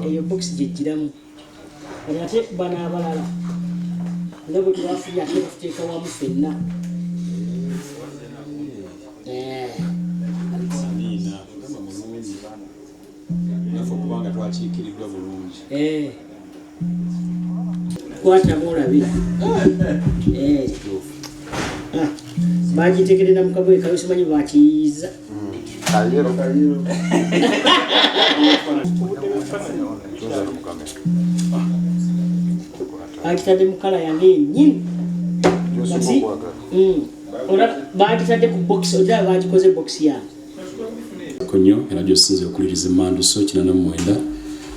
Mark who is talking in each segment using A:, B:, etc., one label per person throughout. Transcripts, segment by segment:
A: eyo box jejiramu ate bana abalala ndabo tuwafuya tuteeka wamu ffenna kwata mulabi bagitegerera mukabwe kayo simanyi bakiyiza kayero bagitadde mukala yange yennyini bagitadde ku box oja bagikoze box yange
B: konyo era gyosinze okuliriza emmanduso 89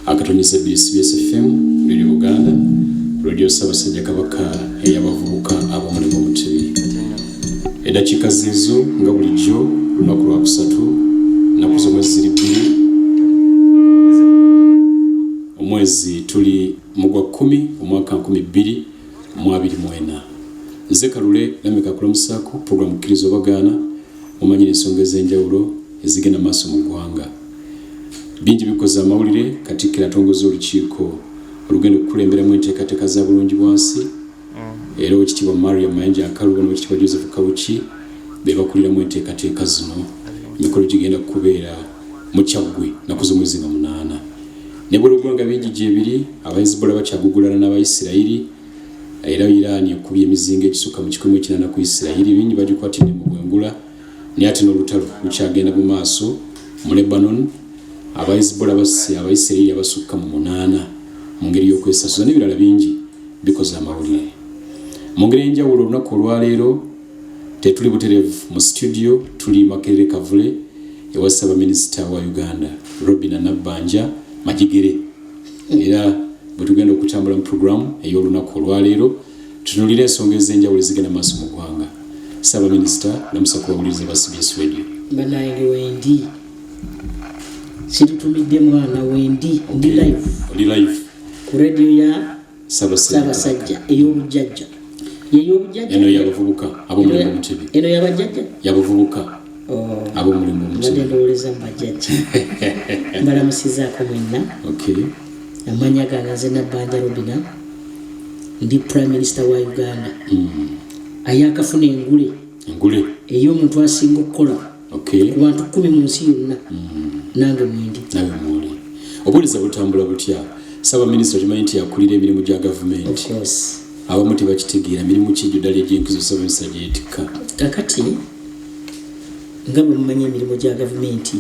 B: akatonyesa BSBS FM radio Uganda radio Ssaabasajja Kabaka ey'abavubuka ab'omulimu Mutebi eddakiika zizo nga bulijjo lunaku lwa kusatu nnaku z'omwezi 2 omwezi tuli mu gwa 10 omwaka 2024 nze Kalule Lameka kulamusaako programu kkirizo bagaana mumanyire ensonga ez'enjawulo ezigenda maaso mu ggwanga bingi bikoze amawulire Katikkiro atongoza olukiiko olugenda okukulemberamu enteekateeka za bulungi bwansi era Oweekitiibwa Mariam Mayanja Akalubo n'Oweekitiibwa Joseph Kawuki be bakuliramu enteekateeka zino emikolo gigenda kubeera mu Kyaggwe nnaku z'omwezi nga 8 ne bw'eggwanga bingi gyebiri Abahizibola bakyagugulana n'Abayisirayiri era Iran ekubye emizinga egisuka mu 180 ku Isirayiri bingi bagikwatidde mu gwengula naye ate n'olutalo lukyagenda mu maaso mu Lebanon Abahizibola basse Abayisirayiri abasukka mu 8 mu ngeri y'okwesasuza n'ebirala bingi bikoze amawulire mu ngeri enjawulo olunaku olwaleero tetuli butereevu mu studio tuli Makerere Kavule ewa Ssaabaminisita wa Uganda Robina Nabbanja Majigere era bwe tugenda okutambula mu programu ey'olunaku olwaleero tutunuulira ensonga ez'enjawulo ezigenda maaso mu ggwanga Ssaabaminisita namusa kubawuliriza ba CBS Radio
A: banaye wendi situtumidde mwana wendi ndi live ku radio ya Ssaabasajja ey'obujjajja eno y'abavubuka ab'omulembe Mutebi eno y'abajjajja
B: y'abavubuka ab'omulembe Mutebi
A: ndowoleza mbajjajja mbalamusizaako mwenna amanya gange nze Nabbanja Robina ndi Prime Minister wa Uganda ayakafuna engule ey'omuntu asinga okukola ku bantu 10 mu nsi yonna nange mwendi
B: obuweereza butambula butya Ssaabaminisita okimanyi nti yakulira emirimu gya gavumenti abamu tebakitegeera mirimu ki ddala egy'enkizo Ssaabaminisita gyeyetikka
A: kakati nga bwe mumanyi emirimu gya gavumenti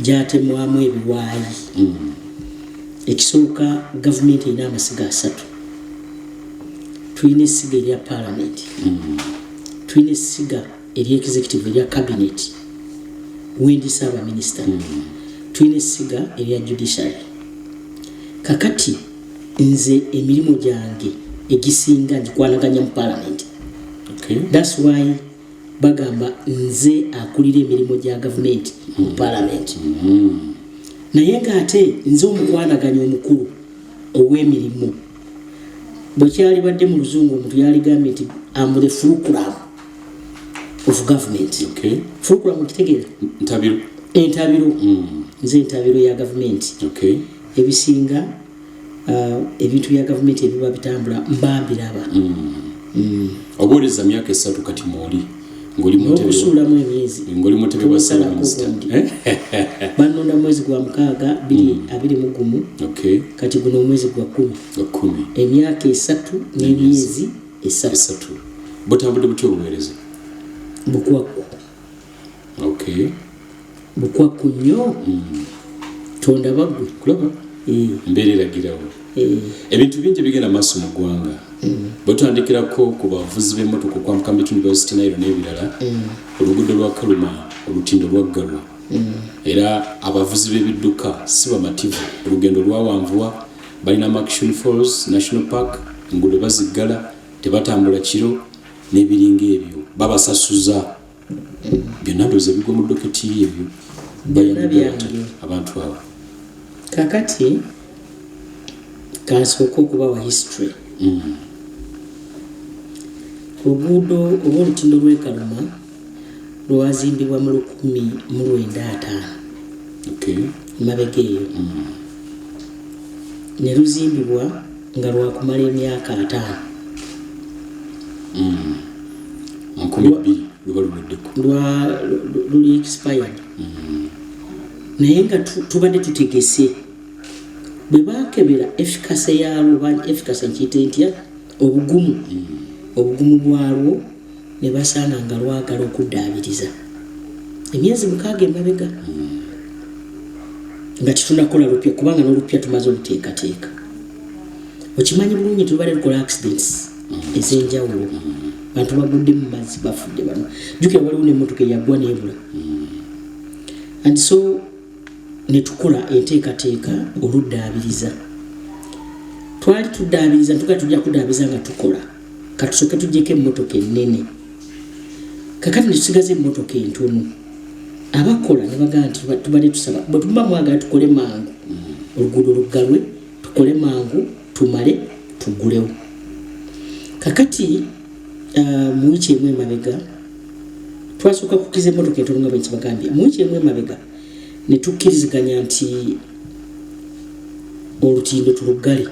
A: gyatemwamu ebiwaayi ekisooka gavumenti erina amasiga 3 tulina essiga erya palamenti tulina essiga erya executive erya cabinet wendi Ssaabaminisita tulina essiga erya judiciary kakati nze emirimu gyange egisinga ngikwanaganya mu palamenti that's why bagamba nze akulira emirimu gya gavumenti mu palamenti naye ng'ate nze omukwanaganya omukulu ow'emirimu bwe kyali badde mu luzungu omuntu yaligambye nti am the fulcrum of government fulcrum kitegeera entabiro nze entabiro ya gavumenti ebisinga ebintu bya gavumenti ebiba bitambula mbambiraba
B: obuweereza myaka 3 kati mwoli
A: ng'okusuulamu emyezi
B: ng'oli Mutebi wa Ssaabaminisita
A: bannonda mwezi gwa 6 21 kati guno omwezi gwa 10 emyaka 3 n'emyezi 3
B: butambudde butya obuweereza
A: bukwakku nnyo tonda baggwe
B: kulaba embeera eragirawo ebintu bingi bigenda maaso mu ggwanga bwe tutandikirako ku bavuzi b'emmotoka okwambuka mu bitundu bya City Nairo n'ebirala oluguudo lwa Kaluma olutindo lwaggalwa era abavuzi b'ebidduka si bamativu olugendo lwawanvuwa balina Action Falls National Park enguudo baziggala tebatambula kiro n'ebiringa ebyo babasasuza byonna ndowooza bigwa mu doketi ebyo abantu abo
A: kakati kansooka okubawa history oluguudo oba olutindo lw'e Kaluma lwazimbibwa mu 1905 mabega eyo ne luzimbibwa nga lwakumala emyaka 5 luli expired. Naye nga tubadde tutegese bwe bakebera efficacy yalwo efficacy nkiyite ntya obugumu bwalwo ne basanga nga lwagala okuddaabiriza emyezi 6 emabega nga tetunakola lupya kubanga n'olupya tumaze oluteekateeka. Okimanyi bulungi tubadde tukola accidents ez'enjawulo bantu bagudde mu mazzi bafudde bano jjukira waliwo n'emmotoka eyagwa n'ebula and so ne tukola enteekateeka oluddaabiriza. Twali tuddaabiriza tujja kuddaabiriza nga tukola katusooke tuggyeko emmotoka ennene kakati ne tusigaza emmotoka entono abakola ne bagamba nti tubadde tusaba bwe tuba mwagala tukole mangu oluguudo luggalwe tukole mangu tumale tugulewo. Kakati mu wiiki emu emabega twasooka kukkiriza emmotoka entono nga bwe kibagambye. Mu wiiki emu emabega ne tukkiriziganya nti olutindo tuluggale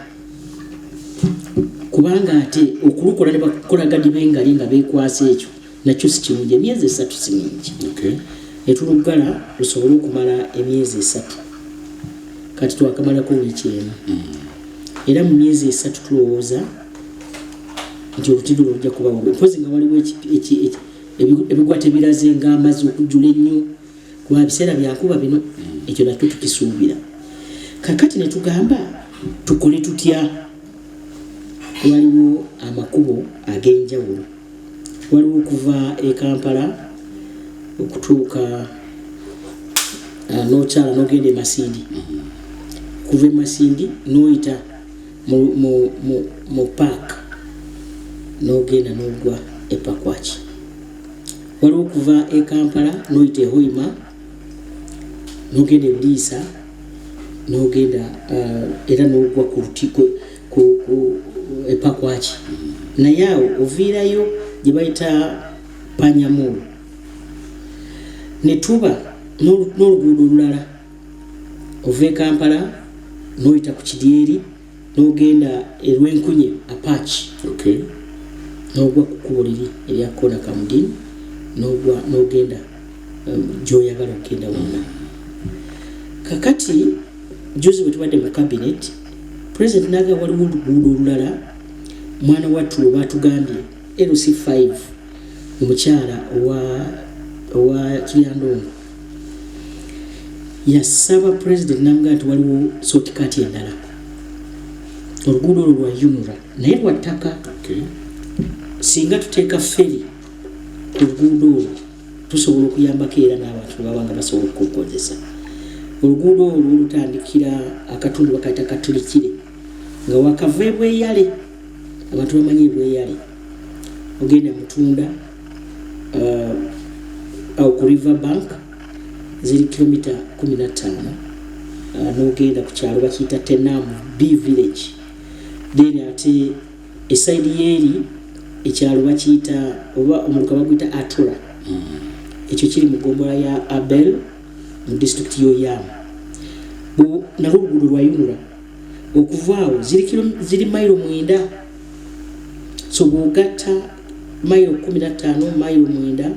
A: kubanga ate okulukola ne bakolagadde bengali nga beekwasa ekyo nakyo si kirungi. Emyezi 3 si mingi. Netuluggala lusobole okumala emyezi 3 kati twakamalako wiiki emu era mu myezi 3 tulowooza nti olutindo lujja kuba wawe mpozi nga waliwo ebigwa tebiraze ng'amazzi okujjula ennyo kuba biseera byankuba bino ekyo nakyo tukisuubira. Kakati ne tugamba tukole tutya. Waliwo amakubo ag'enjawulo. Waliwo okuva e Kampala okutuuka n'okyala n'ogenda e Masindi. Kuva e Masindi n'oyita mu paaka n'ogenda n'ogwa e Pakwach. Waliwo okuva e Kampala n'oyita e Hoima n'ogenda e Buliisa n'ogenda era n'ogwa ku Lutiko ku e Pakwach. Naye awo oviirayo gye bayita Panyamulu ne tuba n'oluguudo olulala ova e Kampala n'oyita ku Kidyeri n'ogenda e Lwenkunye Apache n'ogwa ku kkubo liri erya Kona Kamudini n'ogenda gy'oyagala okugenda wonna. Kakati juzi bwe tubadde mu cabinet president n'agamba waliwo oluguudo olulala mwana wattu lwe baatugambye LC5 omukyala owa Kiryandongo yasaba president n'amugamba nti waliwo shortcut endala oluguudo olwo lwa Yunura naye lwa ttaka. Singa tuteeka feri ku luguudo olwo tusobola okuyambako era n'abantu babanga basobola okukozesa. Oluguudo olwo lutandikira akatundu bakayita Katulikire nga wakava e Bweyale abantu bamanyi e Bweyale ogenda Mutunda awo ku River Bank ziri kilomita 15 n'ogenda ku kyalo bakiyita Tenamu B Village. Then ate esaidi yeeri ekyalo bakiyita oba omuluka baguyita Atura ekyo kiri mu ggombolola ya Abel mu district y'Oyama. Nalwo oluguudo lwa Yunura okuva awo ziri mayiro 9 so bw'ogatta mayiro 15 mayiro 9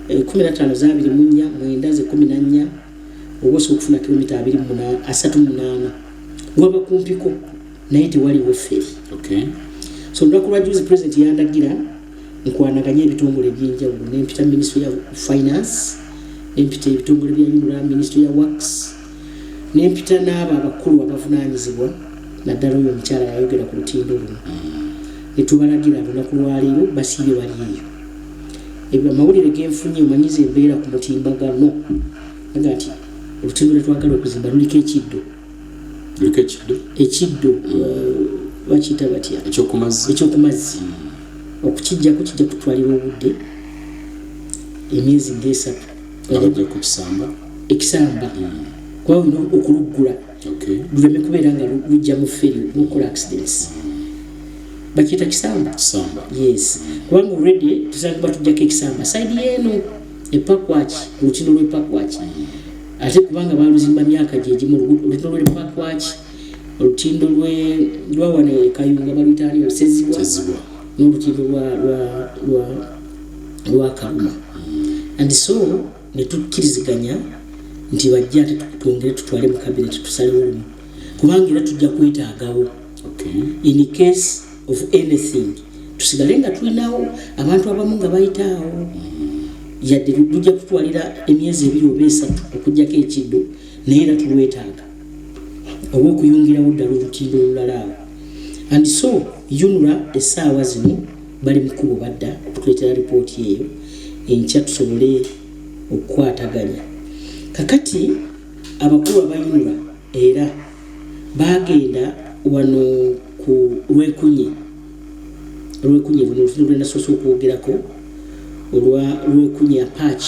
A: 15 za 24 9 ze 14 ogosa okufuna kilomita 38 waba kumpiko naye tewaliwo feri. So olunaku lwa juzi president yandagira nkwanaganya ebitongole by'enjawulo n'empita ministry ya finance n'empita ebitongole bya Yunura ministry ya works n'empita n'abo abakulu abavunaanyizibwa naddala oyo omukyala yayogera ku lutindo luno ne tubalagira olunaku lwaleero basiibye bali eyo. Ebyo amawulire genfunye omanyiza embeera ku mutimbagano aga nti olutindo lwe twagala okuzimba luliko ekiddo bakiyita batya ekyokumazzi okukijjako kijja kutwalira obudde emyezi nga 3 ekisamba kwa olina okuluggula luleme kubeera nga lujja mu feri n'okola accidents. Bakiyita kisamba. Yes kubanga already tusanga batujjako ekisamba saidi yeeno ePakwach olutindo lw'ePakwach ate kubanga baluzimba myaka gyegimu olutindo lw'ePakwach olutindo lwa wano e Kayunga balutani osezibwa n'olutindo lwa Kaluma. And so ne tukkiriziganya nti bajja tutongere tutwale mu cabinet tusalewo lumu kubanga era tujja kwetaagawo in case of anything tusigale nga tulinawo abantu abamu nga bayitaawo yadde tujja kutwalira emyezi 2 oba 3 okujjako ekiddo naye era tulwetaaga oba okuyungirawo ddala olutindo olulala. And so UNRA essaawa zino bali mu kkubo badda okutuleetera ripooti eyo enkya tusobole okukwataganya. Kakati abakulu aba UNRA era bagenda wano ku Lwekunye buno olutindo lwe nasoose okwogerako Lwekunye Apach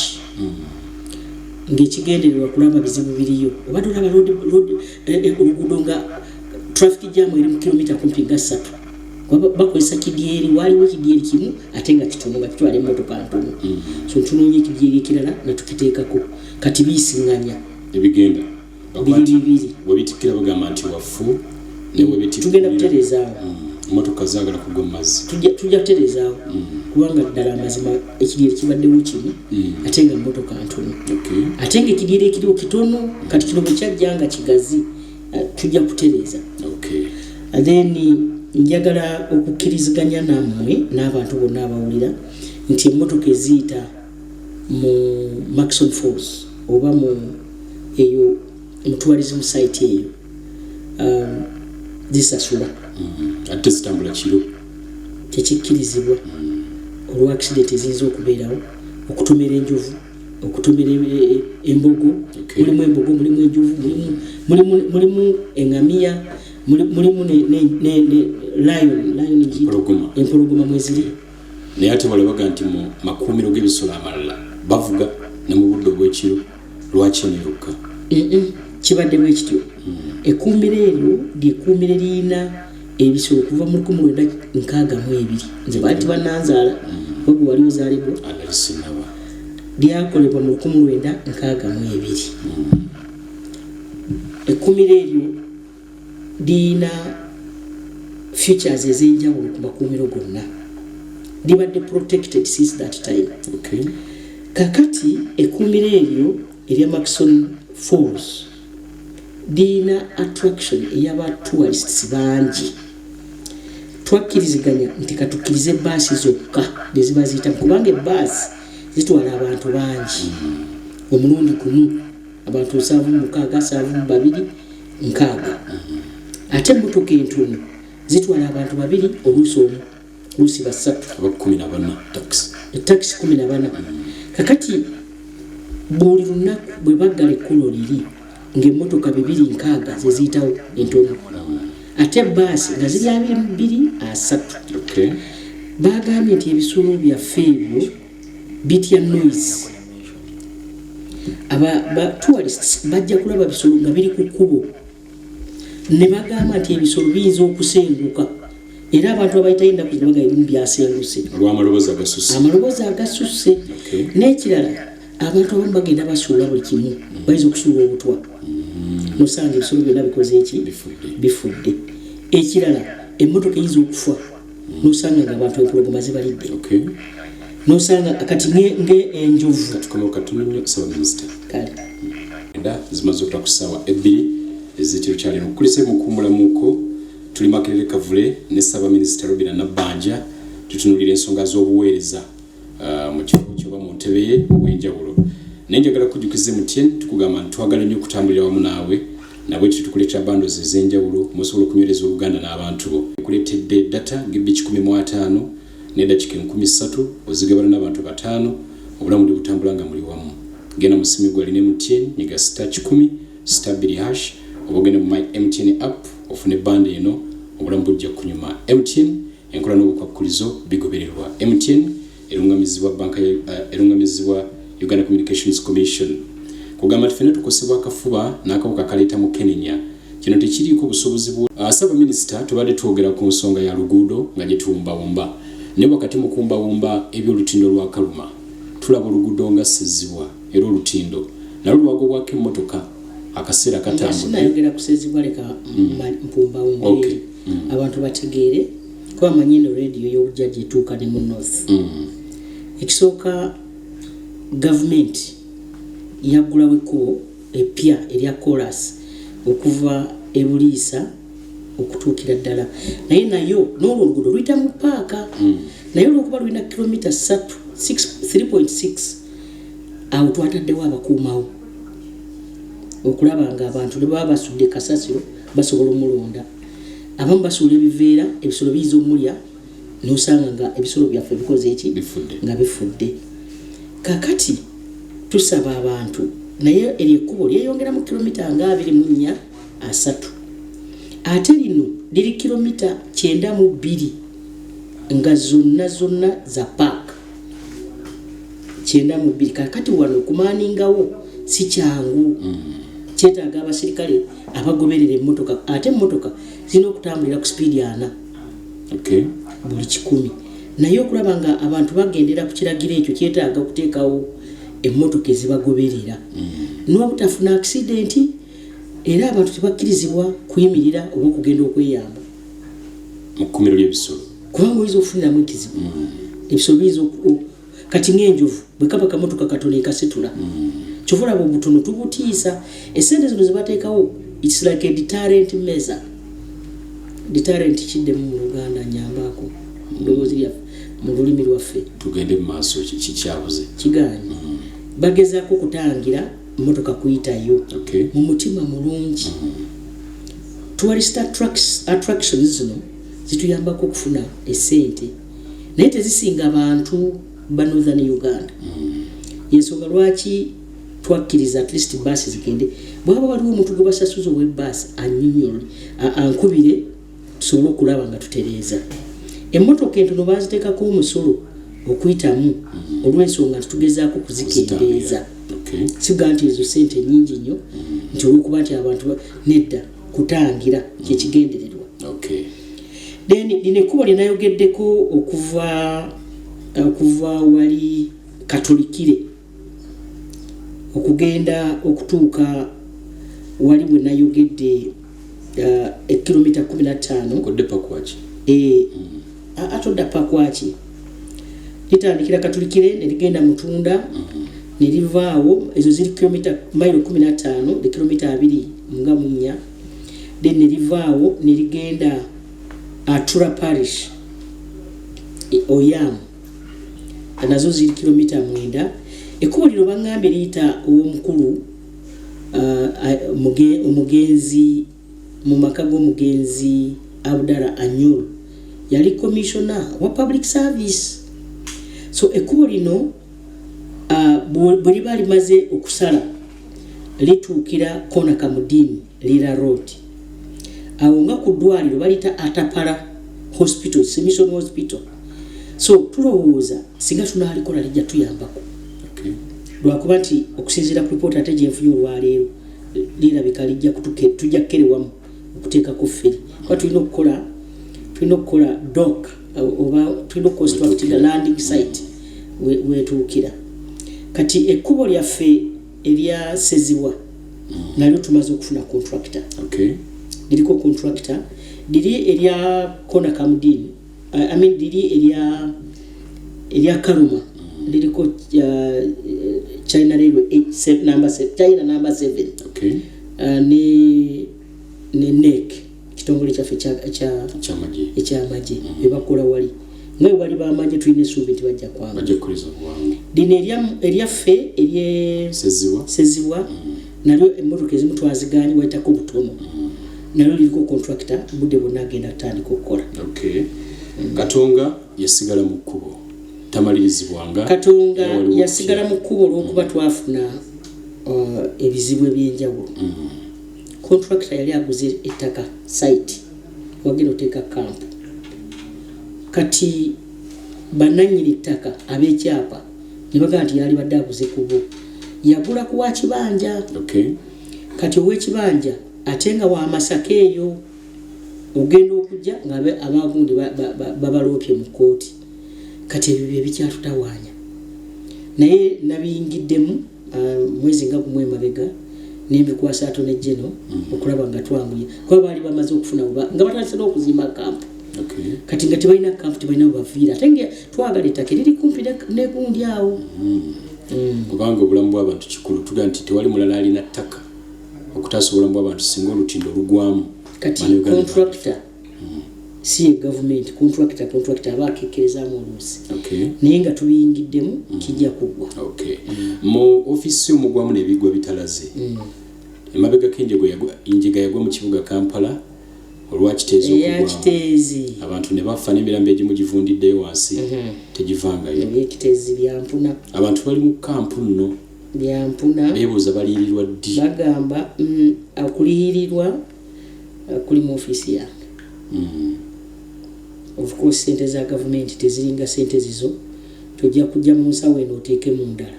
A: ng'ekigendererwa kulaba bizibu biriyo oba tolaba oluguudo nga traffic jam eri mu kilomita kumpi nga 3 bakozesa kidyeri waliwo kidyeri kimu ate nga kitono nga kitwala emmotoka ntono so tunoonya ekidyeri ekirala ne tukiteekako kati biyisiŋŋanya
B: ebigenda
A: bibiri
B: webitikira bagamba nti wafu ne webitikira
A: tugenda kutereezaawo
B: emmotoka zaagala kugwa mu mazzi
A: tujja kutereezaawo kubanga ddala amazima ekidyeri kibaddewo kimu ate nga emmotoka ntono ate nga ekidyeri ekiriwo kitono kati kino bwe kyajja nga kigazi tujja kutereeza. Then njagala okukkiriziganya nammwe n'abantu bonna abawulira nti emmotoka eziyita mu Maxon Falls oba mu eyo tourism site eyo zisasula
B: ate zitambula kiro
A: tekikkirizibwa olwa accident eziyinza okubeerawo okutomera enjovu okutomera embogo mulimu embogo mulimu enjovu mulimu eŋŋamiya mulimu ne lion empologoma mweziri.
B: naye ate walabaga nti mu makuumiro g'ebisolo amalala bavuga ne mu budde obw'ekiro lwaki neeruka
A: kibadde bwe kityo. Ekkuumiro eryo lyekuumiro lirina ebisolo kuva mu 1962 nze baati bannanzaala wabwe wali ozaalibwa lyakolebwa mu 1962. Ekkuumiro eryo lirina features ez'enjawulo ku makuumiro gonna libadde protected since that time. Kakati ekkuumiro eryo erya Maxon Falls lirina attraction ey'aba tourists bangi. Twakkiriziganya nti katukkirize baasi zokka neziba ziyita kubanga ebbaasi zitwala abantu bangi omulundi gumu abantu 762 ate emmotoka entono zitwala abantu 2 oluusi omu oluusi 3 taxi 14. Kakati buli lunaku bwe baggala ekkulo liri ng'emmotoka 260 zeziyitawo entono ate baasi nga ziri 223. Bagambye nti ebisolo byaffe ebyo bitya noise. Tourists bajja kulaba bisolo nga biri ku kkubo ne bagamba nti ebisolo biyinza okusenguka era abantu abayitayo ennaku zino bagamba ebimu byasenguse amaloboozi agasusse. N'ekirala abantu abamu bagenda basuula buli kimu bayinza okusuula obutwa nosanga ebisolo byonna bikoze eki bifudde. Ekirala emmotoka eyinza okufa nosanga nga abantu empologoma zibalidde nosanga kati ng'enjovu
B: zimaze okula ku ssaawa 2 ezitiro kyalino kulise mukuumulamuko tuli Makerere Kavule ne Ssaabaminisita Robinah Nabbanja tutunulira ensonga z'obuweereza mu kifo ky'oba mu ntebe ye obw'enjawulo. Naye njagala kujjukiza Mutien tukugamba nti twagala nnyo okutambulira wamu naawe nabwe tukuleetera bandozi ez'enjawulo musobola okunywereza Oluganda n'abantu bo. Kuleetedde data GB 15 n'eddakiika 30 ozigabana n'abantu 5 obulamu buli butambula nga muli wamu. Genda mu ssimu gwo aline MTN nyiga *10 *2# oba ogende mu My MTN app ofune bande eno obulamu bujja kunyuma. MTN enkola n'obukwakkulizo bigobererwa. MTN erungamizibwa banka erungamizibwa Uganda Communications Commission. Kugamba nti ffenna tukosebwa akafuba n'akawuka kaleeta mu Kenya kino tekiriiko busobozi bwa Ssaabaminisita tubadde twogera ku nsonga ya luguudo nga gye tuwumbawumba ne wakati mu kuwumbawumba eby'olutindo lwa Kaluma tulaba oluguudo nga ssezibwa era olutindo nalwo lwagobwako emmotoka akaseera katambudde
A: sinayogera kusezibwa leka mpumba wongere abantu bategeere kuba amanyi eno radio y'obujjaji etuuka ne mu north ekisooka gavumenti yaggulawo ekkubo epya erya chorus okuva ebuliisa okutuukira ddala naye nayo n'olwo oluguudo luyita mu paaka naye olwokuba lulina kilomita 3.6 awo twataddewo abakuumawo okulaba nga abantu ne baba basudde kasasiro basobola omulonda abamu basuula ebiveera ebisolo biyinza omulya n'osanga nga ebisolo byaffe bikoze eki nga bifudde kakati tusaba abantu naye eryo ekkubo lyeyongera mu kilomita nga 24 ate lino liri kilomita 92 nga zonna za paaka 92 kakati wano okumaningawo si kyangu kyetaaga abasirikale abagoberera emmotoka ate emmotoka zirina okutambulira ku sipiidi 4 buli 100 naye okulaba nga abantu bagendera ku kiragiro ekyo kyetaaga okuteekawo emmotoka ezibagoberera n'obutafuna akisidenti era abantu tebakkirizibwa kuyimirira oba okugenda okweyamba
B: mu kkumiro ly'ebisolo
A: kubanga oyinza okufuniramu ekizibu ebisolo biyinza kati ng'enjovu bwe kaba kamotoka katono ekasitula kyova olaba obutono tubutiisa essente zino zebateekawo its like a deterrent measure deterrent kiddemu mu Luganda nyambaako ndowoozi lyaffe mu lulimi lwaffe
B: tugende mu maaso kikyabuze
A: kiganye bagezaako okutangira emmotoka kuyitayo mu mutima mulungi tourist attractions zino zituyambako okufuna essente naye tezisinga abantu ba northern Uganda yensonga lwaki twakkiriza at least basi zigende bwaba waliwo omuntu gwe basasuza ow'ebbaasi annyonnyole ankubire tusobole okulaba nga tutereeza emmotoka entono baziteekako omusolo okuyitamu olw'ensonga nti tugezaako kuzikendeeza siga nti ezo ssente nnyingi nnyo nti olwokuba nti abantu nedda kutangira kyekigendererwa then lino ekkubo linayogeddeko okuva wali katolikire okugenda okutuuka wali bwe nayogedde kilomita 15
B: kodde pakwaki
A: atodda pakwaki litandikira katolikire neligenda mutunda nelivaawo ezo ziri kilomita mailo 15 de kilomita 2 then nelivaawo neligenda Atura parish Oyam nazo ziri kilomita 9 ekkubo lino baŋŋambye liyita ow'omukulu omugenzi mu maka g'omugenzi Abdallah Anyol yali commissioner wa public service so ekkubo lino bwe liba limaze okusala lituukira kona Kamudini Lira Road awo nga ku ddwaliro balita Atapara hospital Mission hospital so tulowooza singa tunaalikola lijja tuyambako lwakuba nti okusinziira ku lipoota ate gyenfunye olwaleero lirabika lijja tujja kukerewamu okuteekako fferi kuba tulina okukola dock oba tulina okuconstructinga landing site wetuukira kati ekkubo lyaffe erya Sezibwa nalyo tumaze okufuna contractor liriko contractor liri erya kona Kamudini liri erya Karuma liriko China Railway China number 7 ne NEC kitongole kyaffe ekyamagye bebakola wali naye bali bamagye tulina essuubi nti bajja kwanga lino eryaffe Sezibwa nalyo emmotoka ezimu twaziganye wayitako butono nalyo liriko contractor budde bwonna agenda kutandika okukola
B: Katonga yasigala mu kkubo tamalirizibwanga
A: Katonga yasigala mu kkubo olw'okuba twafuna ebizibu ebyenjawulo contractor yali aguze ettaka site wagenda oteeka camp kati bananyini ttaka ab'ekyapa ne bagamba nti yali badde aguze kubo yagula ku wa kibanja kati ow'ekibanja ate nga wa Masaka eyo ogenda okujja nga abagundi babaloopye mu kooti kati ebyo bye bikyatutawaanya naye nabiyingiddemu mwezi nga gumwe emabega n'ebikwasa Attorney General okulaba nga twanguye kuba baali bamaze okufuna nga batandise n'okuzimba kampu kati nga tebalina kampu tebalina baviira ate nga twagala ettaka eriri kumpi negundi awo
B: kubanga obulamu bw'abantu kikulu tuga nti tewali mulala alina ttaka okutaasa obulamu bw'abantu singa olutindo olugwamu
A: kati contractor si government contractor abakekerezaamu oluusi naye nga tubiyingiddemu kijja kuggwa
B: mu ofisi omugwamu n'ebigwa bitalaze emabega k'enjega yagwa mu kibuga Kampala olwakiteezi okugwamu abantu ne bafa n'emirambo egimu givundiddeyo wansi tegivangayo
A: ekiteezi byampuna
B: abantu bali mu kampu nno
A: byampuna
B: beebuuza baliyirirwa ddi
A: bagamba akuliyirirwa kuli mu ofisi yange of course sente za government teziringa sente zizo tojja kujja mu nsawo eno oteeke mu ndala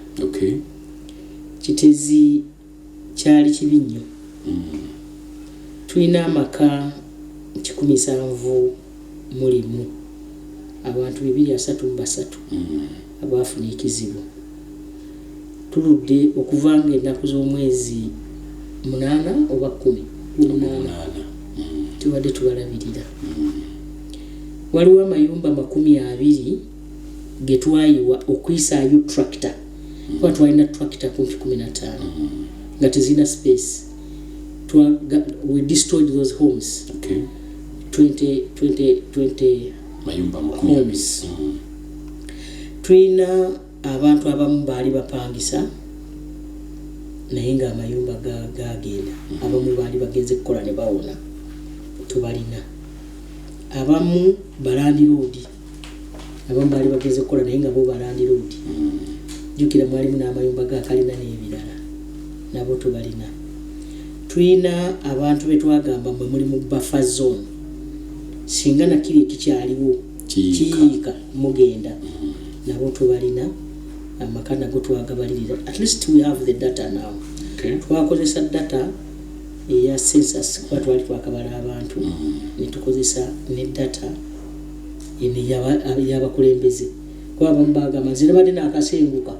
A: kitezi kyali kibi nnyo tulina amaka 17 mulimu abantu 233 abaafuna ekizibu tuludde okuvanga ennaku z'omwezi 8 oba 10 tubadde tubalabirira waliwo amayumba 20 ge twayiwa okuyisaayo tractor kuba twalina tractor kumpi 15 nga tezina space we destroyed those homes 20
B: mayumba
A: homes tulina abantu abamu baali bapangisa naye nga amayumba gagenda abamu baali bagenze kukola ne bawona tubalina abamu balandi road abamu baali bagenze kukola naye nga bo balandi road jukira mwalimu n'amayumba gakalina n'ebirala nabo tubalina tulina abantu betwagamba mwe muli mu buffer zone singa nakiri ekikyaliwo kiyiika mugenda nabo tubalina amakana go twagabalirira at least we have the data now twakozesa data eya census kwa twali twakabala abantu netukozesa ne data ene y'abakulembeze kwa bambaga mazira badde nakasenguka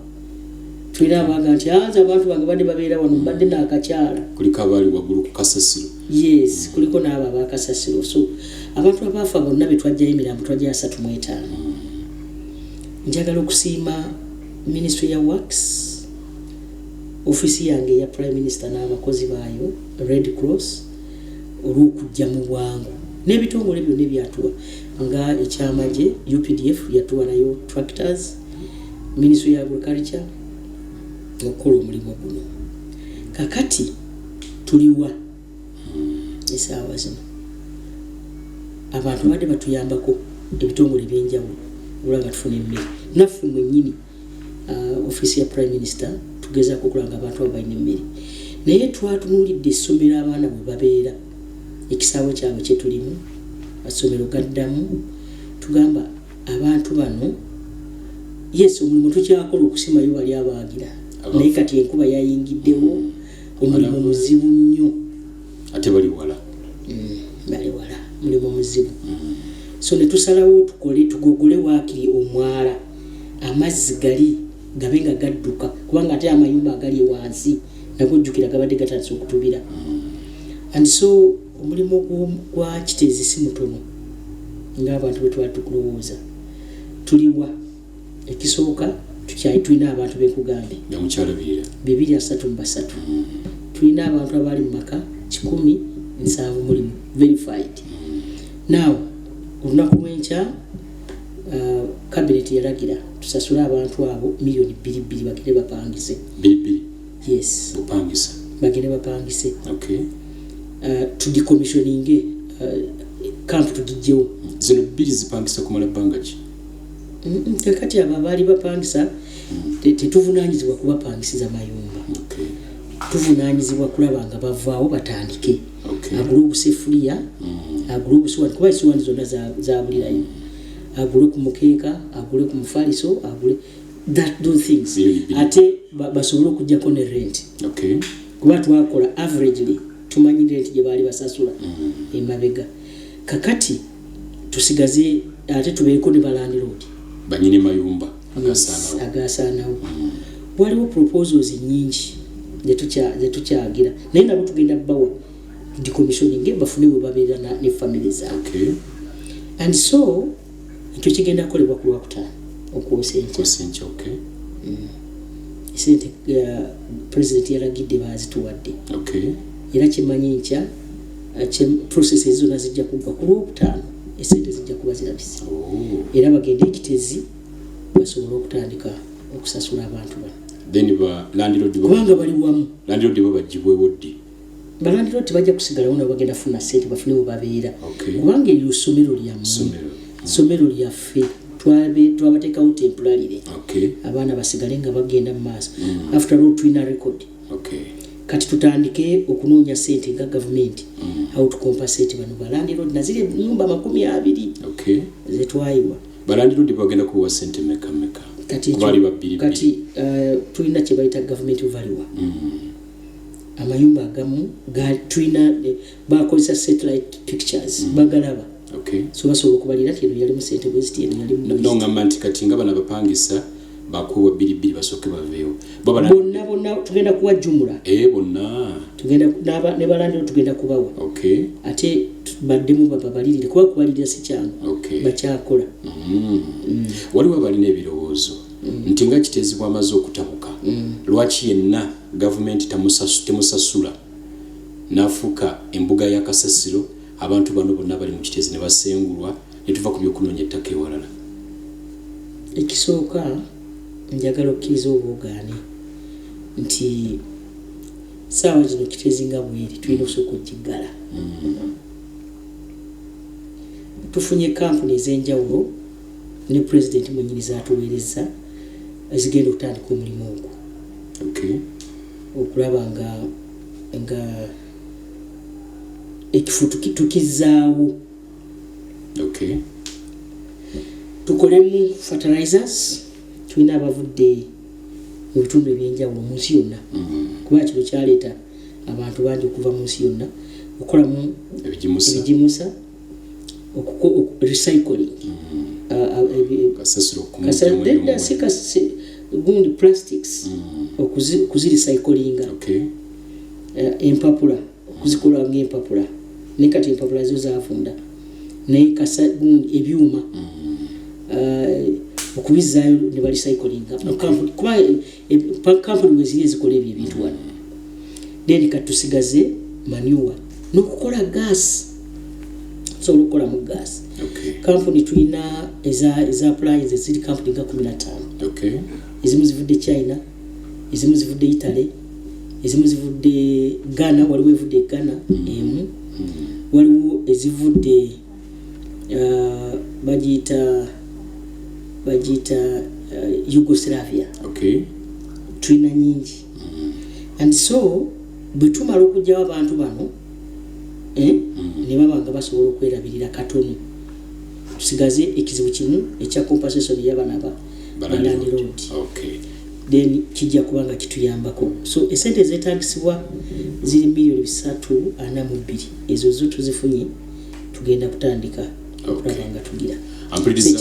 A: tulina abaga nti abantu bange badde babeera wano badde nakakyala
B: kuliko abali waggulu ku kasasiro
A: yes kuliko n'abo abakasasiro so abantu abafa bonna betwajjayo emirambo twajja 35 njagala okusiima Ministry ya Works ofisi yange ya Prime Minister n'abakozi baayo Red Cross olw'okujja mu bwangu n'ebitongole byonna ebyatuwa nga ekyamaje UPDF yatuwa nayo tractors Ministry ya Agriculture okukola omulimu guno kakati tuliwa esaawa zino abantu badde batuyambako ebitongole ebyenjawulo olwanga tufuna emmere naffe mwennyini ofisi ya Prime Minister tugezaako okulanga abantu abo balina emmere naye twatunuulidde essomero abaana bwe babeera ekisaawe kyabwe kye tulimu amasomero gaddamu tugamba abantu bano yes omulimu tukyakola okusimayo bali abaagira naye kati enkuba yayingiddewo omulimu muzibu nnyo
B: ate bali wala
A: mulimu muzibu so ne tusalawo tugogole waakiri omwala amazzi gali gabe nga gadduka kubanga ate amayumba agali wansi nagojjukira gabadde gatandise okutubira and so omulimu gwa kitezi si mutono ng'abantu bwe twali tukulowooza tuliwa ekisooka tulina abantu b'ekugambye
B: yamukyalabirira
A: 233 tulina abantu abali mu maka 17 mulimu verified now olunaku lw'enkya cabinet yalagira tusasule abantu abo million 2 bagende bapangise
B: 2
A: yes
B: bapangisa
A: bagende bapangise tudecommissioning camp tugijjewo
B: zino 2 zipangisa kumala bbanga ki
A: kakati abo abaali bapangisa tetuvunaanyizibwa kubapangisiza mayumba tuvunaanyizibwa kulaba nga bavaawo batandike agule obusefuliya agule obusiwani kuba esiwani zonna zabulirayo agule ku mukeeka agule ku mufaliso agule those things ate basobole okujjako ne rent kuba twakola averagely tumanyi rent gye baali basasula emabega kakati tusigaze ate tubeeko ne balandiroodi
B: banyini mayumba
A: agasaanawo waliwo proposals nyingi jetukyagira naye nabo tugenda bawa decommissioning bafune we babeera ne family zaabwe.
B: Okay.
A: And so ekyo kigenda kukolebwa ku Lwakutaano okwosa
B: enkya. Okay.
A: Sente president yalagidde bazituwadde.
B: Okay.
A: Era kimanyi nkya processes zonna zijja kuva ku Lwokutaano esente zijja kuba zirabise. Era bagenda ekitezi basobola okutandika okusasula abantu bano.
B: Then landlord
A: kubanga bali wamu.
B: Landlord babagibwewo ddi?
A: Balandlord tebajja kusigalawo nabo bagenda funa sente bafune we babeera.
B: Okay.
A: Kubanga eryo ssomero lyammwe. Ssomero lyaffe twabateekawo temporarily.
B: Okay.
A: Abaana basigale nga bagenda mu maaso. After all tulina record.
B: Okay.
A: Kati tutandike okunoonya sente nga government how to compensate bano balandlord na zile nyumba 20.
B: Okay.
A: Zetwayiwa.
B: Balandlord bagenda kuwa sente meka. Kati
A: tulina kye bayita government value. Amayumba agamu tulina bakozesa satellite pictures bagalaba.
B: Okay.
A: So basobola okubalira nti eno yali mu sente bweziti eno yali mu
B: nongamba nti kati nga bana bapangisa bakuwa 2 basooke baveewo
A: bonna tugenda kuwa jumula
B: bonna
A: tugenda ne balandiro tugenda kubawa.
B: Okay.
A: Ate baddemu babalirire kuba kubalirira si kyangu.
B: Okay.
A: Bakyakola.
B: Waliwo abalina ebirowoozo nti nga kiteezibwa amaze okutabuka lwaki yenna gavumenti temusasula n'afuuka embuga ya kasasiro abantu bano bonna bali mu kiteezi ne basengulwa ne tuva ku byokunoonya ettaka ewalala.
A: Ekisooka njagala okkiriza obwogaane nti saawa zino kiteezi nga bweri tulina okusooka okugiggala. Tufunye kampuni ez'enjawulo ne president mwennyini zatuweereza ezigenda okutandika omulimu ogwo.
B: Okay.
A: Okulaba nga ekifo tukizaawo.
B: Okay.
A: Tukolemu fertilizers tulina abavudde mu bitundu ebyenjawulo mu nsi yonna. Kuba kino kyaleeta abantu bangi okuva mu nsi yonna okukolamu ebigimusa recycling. Gundi plastics okuzirecyclinga.
B: Okay.
A: Empapula okuzikola ng'empapula ne kati empapula zo zaafunda naye ebyuma okubizaayo ne barecyclinga kuba kampuni weziri ezikola ebyo ebintu wano. Then kati tusigaze manure n'okukola gas. Sobola okukolamu gas.
B: Okay.
A: Kampuni tulina eza appliances ziri kampuni nga 15.
B: Okay.
A: Ezimu zivudde China, ezimu zivudde Italy, ezimu zivudde Ghana, waliwo evudde Ghana emu. Waliwo ezivudde bagiyita Yugoslavia.
B: Okay.
A: Tulina nyingi. And so bwe tumala okugyawo abantu bano ne baba nga basobola okwerabirira katono tusigaze ekizibu kimu ekya compensation y'abana balandlord.
B: Okay.
A: Then kijja kubanga kituyambako. So esente zeetagisibwa ziri milioni 342 ezo zo tuzifunye tugenda kutandika okulaba nga tugira.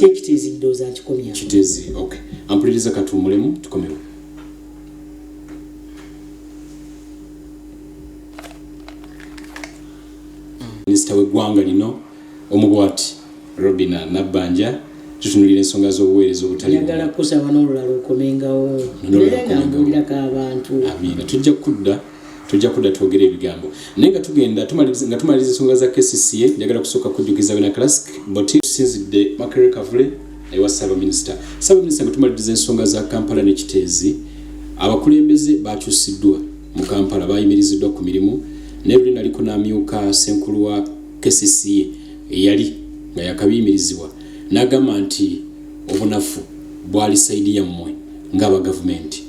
A: Ekitezi ndowooza nkikomya.
B: Kitezi. Okay. Ampuliriza katuumulemu tukomewo. Minisita w'eggwanga lino omubwati Robina Nabbanja tutunulira ensonga z'obuweereza obutali.
A: Njagala kusaba n'olulala okomengawo. Nga mbulirako abantu.
B: Amina. Tujja kudda twogera ebigambo. Naye nga tugenda tumaliriza ensonga za KCCA njagala kusooka kujjukiza Wina Classic Boutique sinzidde Makerere Kavule ewa Ssaabaminisita. Ssaabaminisita nga tumaliriza ensonga za Kampala ne Kiteezi abakulembeze bakyusiddwa mu Kampala bayimiriziddwa ku mirimu ne luli naliko n'amyuka Ssenkulu wa KCCA eyali nga yakabiyimirizibwa n'agamba nti obunafu bwali saidi yammwe ng'aba gavumenti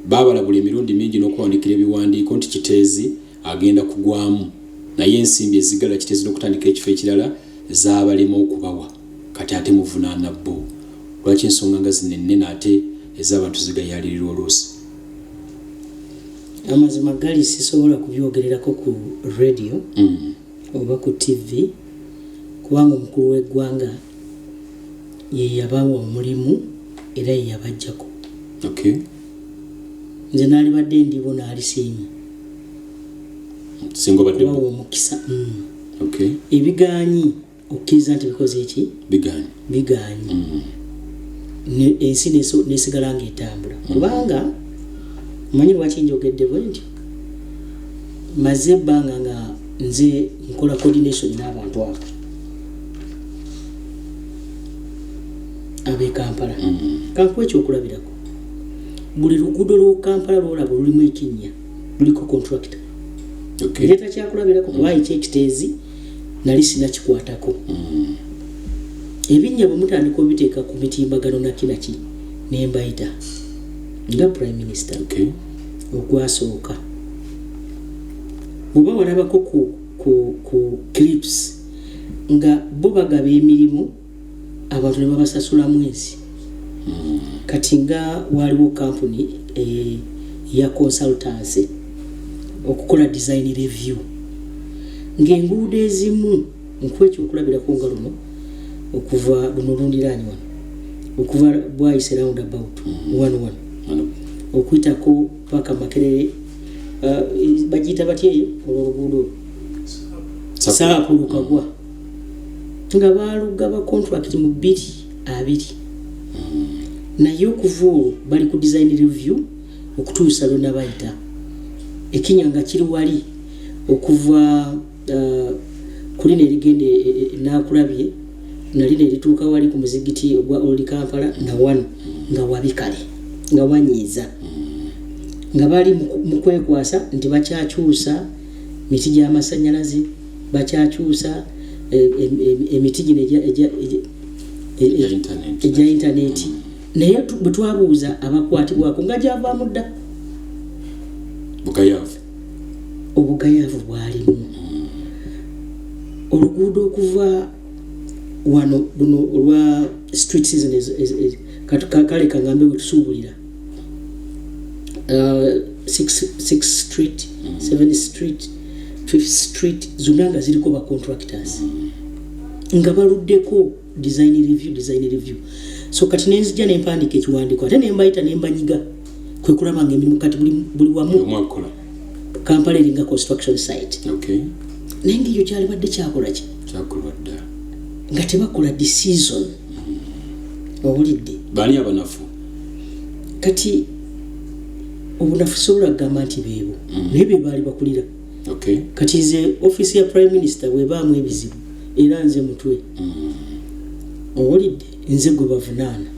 B: baabalabula emirundi mingi n'okuwandikira ebiwandiiko nti Kiteezi agenda kugwamu naye ensimbi ezigala Kiteezi n'okutandika ekifo ekirala zaabalema okubawa kati ate muvunaana bo. Lwaki ensonga nga zino ennene ate ez'abantu zigayalirirwa oluusi?
A: Amazima gali sisobola kubyogererako ku radio oba ku TV kubanga omukulu w'eggwanga ye yabawa omulimu era ye yabajjako.
B: Okay.
A: nze nali badde ndibo naali simu
B: singo badde
A: omukisa
B: okay
A: ebiganyi okkiza nti bikoze eki biganyi ensi nesigala ng'etambula kubanga manyi lwaki njogedde bwe ntyo maze ebbanga nga nze nkola coordination n'abantu abo ab'e Kampala kankuwa ekyokulabirako buli luguudo lw'o Kampala lwolaba lulimu ekinnya luliko contractor ndeeta kyakulabirako kuba ekyekiteezi nali sinakikwatako ebinnya bwe mutandika obiteeka ku mitimbagano nakinaki nembayita nga prime minister ogwasooka bw'oba walabako ku clips nga bo bagaba emirimu abantu ne babasasula mwezi kati nga waliwo kampuni ya consultancy okukola design review ng'enguudo ezimu nkuwa ekyokulabirako nga luno okuva luno lundiranyi wano okuva bwayise roundabout 11 okuyitako paka Makerere bagiyita batyeyo olw'oluguudo saapulukagwa nga balugaba contract mu 2 naye okuva olwo bali ku design review okutuusa lwonna bayita ekinya nga kiri wali okuva kuli nerigende nakulabye nali nerituuka wali ku muzigiti ogwa Old Kampala na wano nga wabikale nga wanyiiza nga bali mu kwekwasa nti bakyakyusa miti gy'amasannyalaze bakyakyusa emiti gino egya intaneti naye bwe twabuuza abakwatibwako nga gyavaamu dda obugayaavu bwalimu oluguudo okuva wano luno olwa street season kale kangambe wetusuubulira 6th street 7th street 5th street zonna nga ziriko ba contractors nga baluddeko design review so kati nenzija nempandika ekiwandiiko ate nembayita nembanyiga kwe kulaba nga emirimu kati buli wamu Kampala eringa construction site naye ng'ekyo kyalibadde kyakola ki nga tebakola decision obulidde
B: baani abanafu
A: kati obunafu sobola kugamba nti beebo naye be baali bakulira kati nze office ya prime minister bwebaamu ebizibu era nze mutwe obulidde nze gwe bavunaana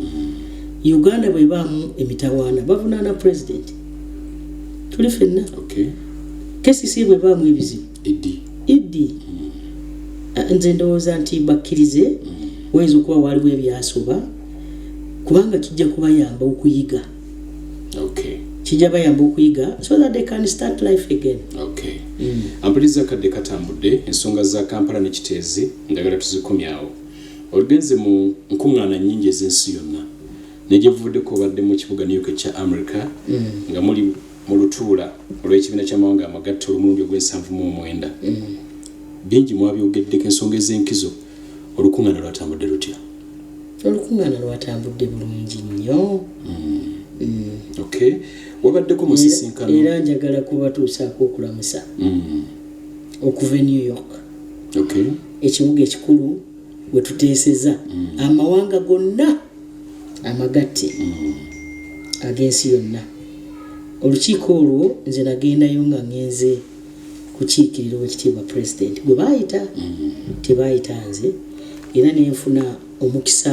A: Uganda bwebaamu emitawaana bavunaana president tuli fenna KCC bwebaamu ebizibu iddi nze ndowooza nti bakkirize wayinza okuba waliwo ebyasoba kubanga kijja kubayamba okuyiga kijja bayamba okuyiga so that they can start life again
B: ampuliriza kadde katambudde ensonga za Kampala n'ekiteezi njagala tuzikomyawo olugenze mu nkuŋŋaana nnyingi ez'ensi yonna negyevuddeko obadde mu kibuga New York ekya America nga muli mu lutuula olw'ekibiina ky'amawanga amagatte olw'omulundi ogw'79 bingi mwabyogeddeko ensonga ez'enkizo olukuŋŋaana lwatambudde lutya
A: olukuŋŋaana lwatambudde bulungi nnyo
B: wabaddeko musisinkano
A: era njagala kubatuusaako okulamusa okuva e New York ekibuga ekikulu we tuteeseza amawanga gonna amagatte ag'ensi yonna olukiiko olwo nze nagendayo nga ngenze kukiikirira owekitiibwa president gwe baayita tebaayita nze era nenfuna omukisa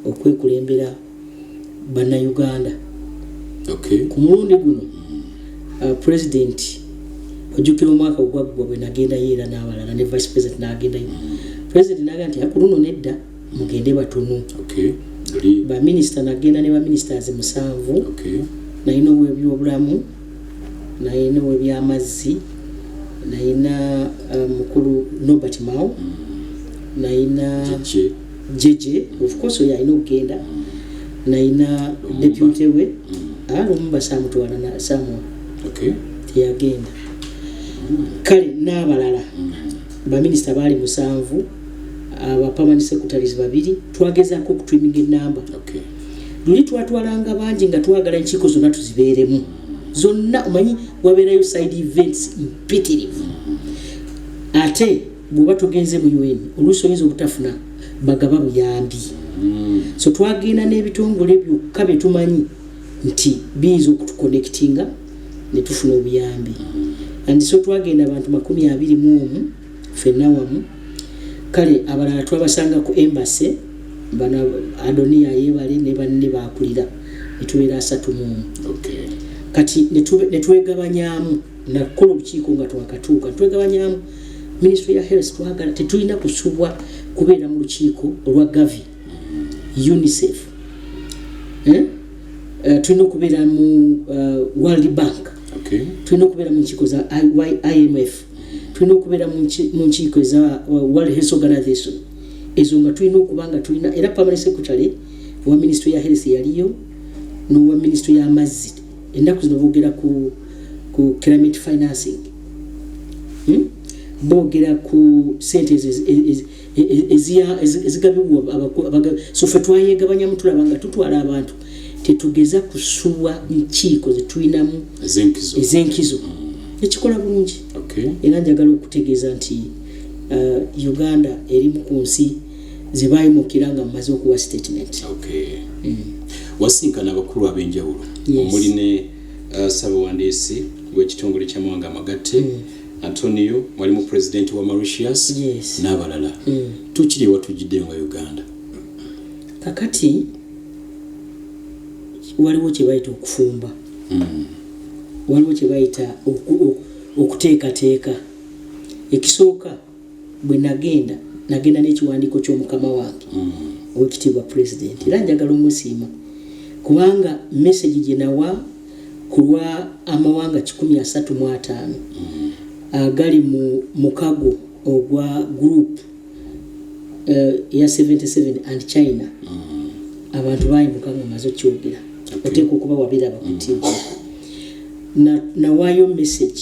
A: okwekulembera bannayuganda ku mulundi guno president ojjukira omwaka ogwaggwa bwe nagendayo era n'abalala ne vice president n'agendayo president n'agamba nti akuno nedda mugende batono baminisita nagenda ne baministers 7 nalina ow'ebyobulamu nalina ow'ebyamazzi nalina mukulu Norbert Mao nalina jeje of course oyo alina okugenda nalina deputy we Lumumba samutwala na Samuel teyagenda kale n'abalala baminisita baali 7 aba permanent secretaries 2 twagezaako okutwiminga enamba luli twatwalanga bangi nga twagala enkiiko zonna tuzibeeremu zonna omanyi wabeerayo side events mpitirivu ate bw'oba tugenze mu UN oluusi oyinza obutafuna bagaba buyambi so twagenda n'ebitongole byokka bye tumanyi nti biyinza okutuconnectinga ne tufuna obuyambi and so twagenda abantu 21 ffenna wamu kale abalala twabasanga ku embassy bana Adonia yebale ne banne bakulira netubeera 3
B: okay
A: kati netwegabanyamu nakola obukiiko nga twakatuuka twegabanyamu Ministry ya Health twagala tetulina kusubwa kubeera mu lukiiko olwa Gavi UNICEF tulina okubeera mu World Bank
B: okay
A: tulina okubeera mu nkiiko za IMF tulina okubeera mu nkiiko za World Health Organization ezo nga tulina okubanga tulina era permanent secretary wa Ministry ya Health yaliyo n'owa Ministry y'amazzi ennaku zino boogera ku climate financing boogera ku sente ezigabibwa so ffe twayegabanyamu tulaba nga tutwala abantu tetugeza kusuwa nkiiko zetulinamu ez'enkizo ekikola bulungi era njagala okutegeeza nti Uganda erimu ku nsi zebayimukira nga mumaze okuwa statement
B: wasinkana abakulu ab'enjawulo omuli ne Ssaabawandiisi w'ekitongole ky'amawanga amagatte Antonio mwalimu president wa Mauritius n'abalala tukiri watujidde nga Uganda
A: kakati waliwo kye bayita okufumba waliwo kye bayita okuteekateeka ekisooka bwe nagenda n'ekiwandiiko ky'omukama wange owekitiibwa president era njagala omusiima kubanga message gye nawa ku lwa amawanga 135 agali mu mukago ogwa group ya 77 and China abantu bayimuka mu mazo kyogera oteeka okuba wabiraba ku TV nawaayo message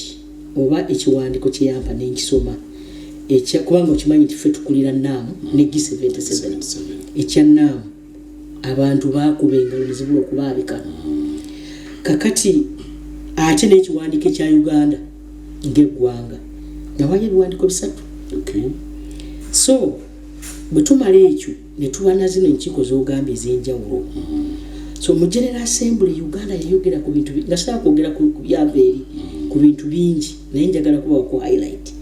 A: oba ekiwandiiko kyeyampa n'enkisoma kubanga okimanyi nti ffe tukulira naamu ne G77 ekya naamu abantu baakuba engalo ne zibula okubaabika kakati ate n'ekiwandiiko ekya Uganda ng'eggwanga nawaayo ebiwandiiko 3 so bwe tumala ekyo ne tuba na zino enkiiko z'ogamba ez'enjawulo so mu General Assembly Uganda yayogera ku bintu nga sitaka kwogera ku byaveeri ku bintu bingi naye njagala kubawa ku highlight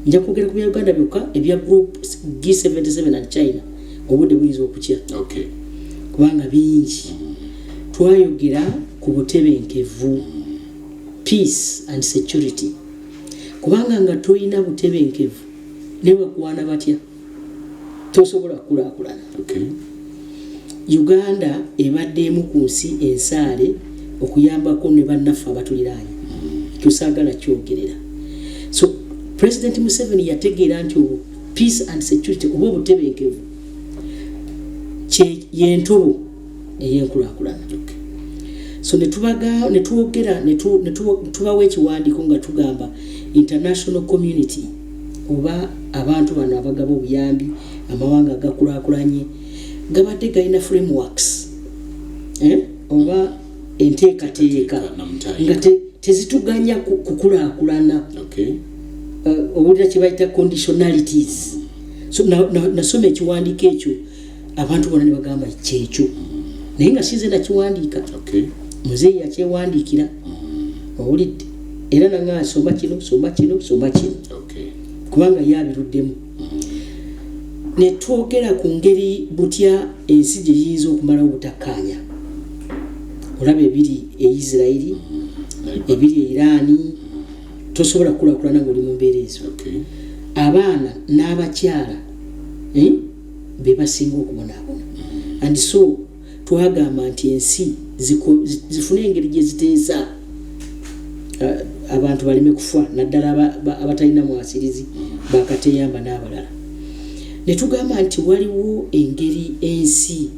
A: nja kwogera ku bya Uganda byokka ebya group G77 and China obudde buyinza okukya kubanga bingi twayogera ku butebenkevu peace and security kubanga nga toyina butebenkevu ne bakwana batya tosobola kulaakulana Uganda ebadde emu ku nsi ensaale okuyambako ne bannaffe abatuliraanye tusaagala kyogerera so President Museveni yategeera nti peace and security oba obutebenkevu yentobo ey'enkulaakulana so netubawa ekiwandiiko nga tugamba international community oba abantu bano abagaba obuyambi amawanga agakulaakulanye gabadde galina frameworks oba enteekateeka nga tezituganya kukulaakulana obulira kye bayita conditionalities so nasoma ekiwandiiko ekyo abantu bonna ne bagamba kyekyo naye nga size nakiwandiika muzeeyi yakyewandiikira owulidde era nanga soma kino kubanga yabiruddemu netwogera ku ngeri butya ensi gye yinza okumalawo obutakkaanya olaba ebiri Israeli ebiri Irani tosobola kulaakulana ng'oli mu mbeera ezo abaana n'abakyala be basinga okubonaabona and so twagamba nti ensi zifune engeri gye ziteesa abantu baleme kufa naddala abatalina mwasirizi bakateyamba n'abalala ne tugamba nti waliwo engeri ensi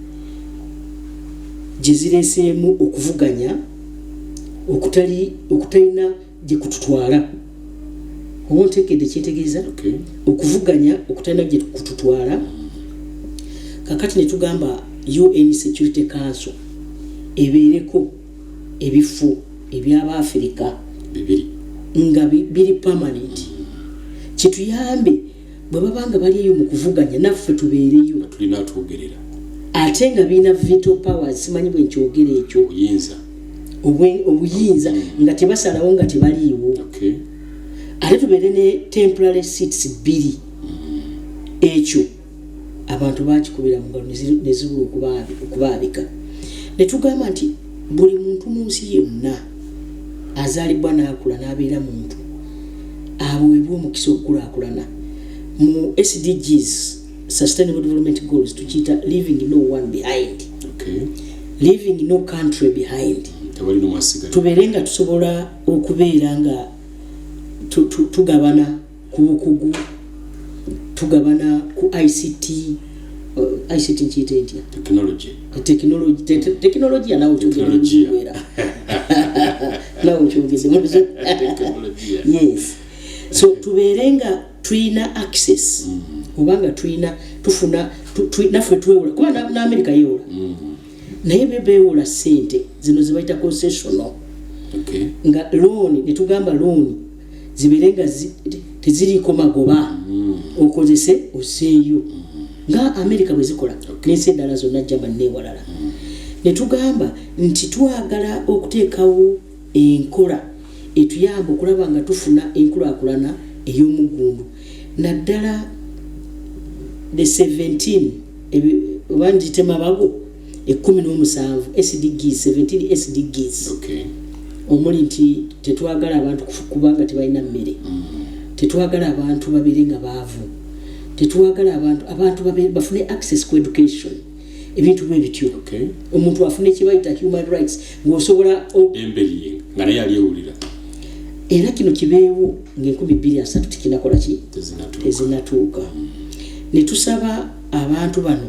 A: gye zireeseemu okuvuganya okutalina gye kututwala oba ontekedde kyetegeeza okuvuganya okutalina gye kututwala kakati ne tugamba UN Security Council ebeereko ebifo ebyaba Africa
B: bibiri
A: nga biri permanent kituyambe bwe babanga bali eyo mu kuvuganya naffe tubeereyo
B: tulina atugerera
A: ate nga bina veto powers simanyi bwe nkyogera ekyo obuyinza nga tebasalawo nga tebaliiwo ate tubeere ne temporary seats bbiri ekyo abantu bakikubira mu ngalo ne zibula okubaabika ne tugamba nti buli muntu mu nsi yonna azaalibwa n'akula n'abeera muntu aweebwa omukisa okukulaakulana mu SDGs Sustainable Development Goals tukiyita leaving no one behind leaving no country behind tubeere nga tusobola okubeera nga tugabana ku bukugu tugabana ku ICT nkiyita entya technology nawo kyogera nawo kyogeze yes so tubeere nga tulina access obanga tufuna naffe twewola kuba n'Amerika yewola naye bebeewola ssente zino zibayita concessional nga loan netugamba loan zibeere nga teziriiko magoba okozese oseeyo nga Amerika bwe zikola n'ensi eddala zonna Germany n'ewalala netugamba nti twagala okuteekawo enkola etuyamba okulaba nga tufuna enkulaakulana ey'omugundu naddala the 17 obanjite mabago 17 SDGs 17 SDGs omuli nti tetwagala abantu kubanga tebalina mmere tetwagala abantu babeere nga baavu tetwagala abantu bafune access ku education ebintu bwe bityo omuntu afune kibayita human rights ng'osobola
B: embeli nga naye aliyewulira
A: era kino kibeewo nga-2023 tikinakola ki tezinatuuka netusaba abantu bano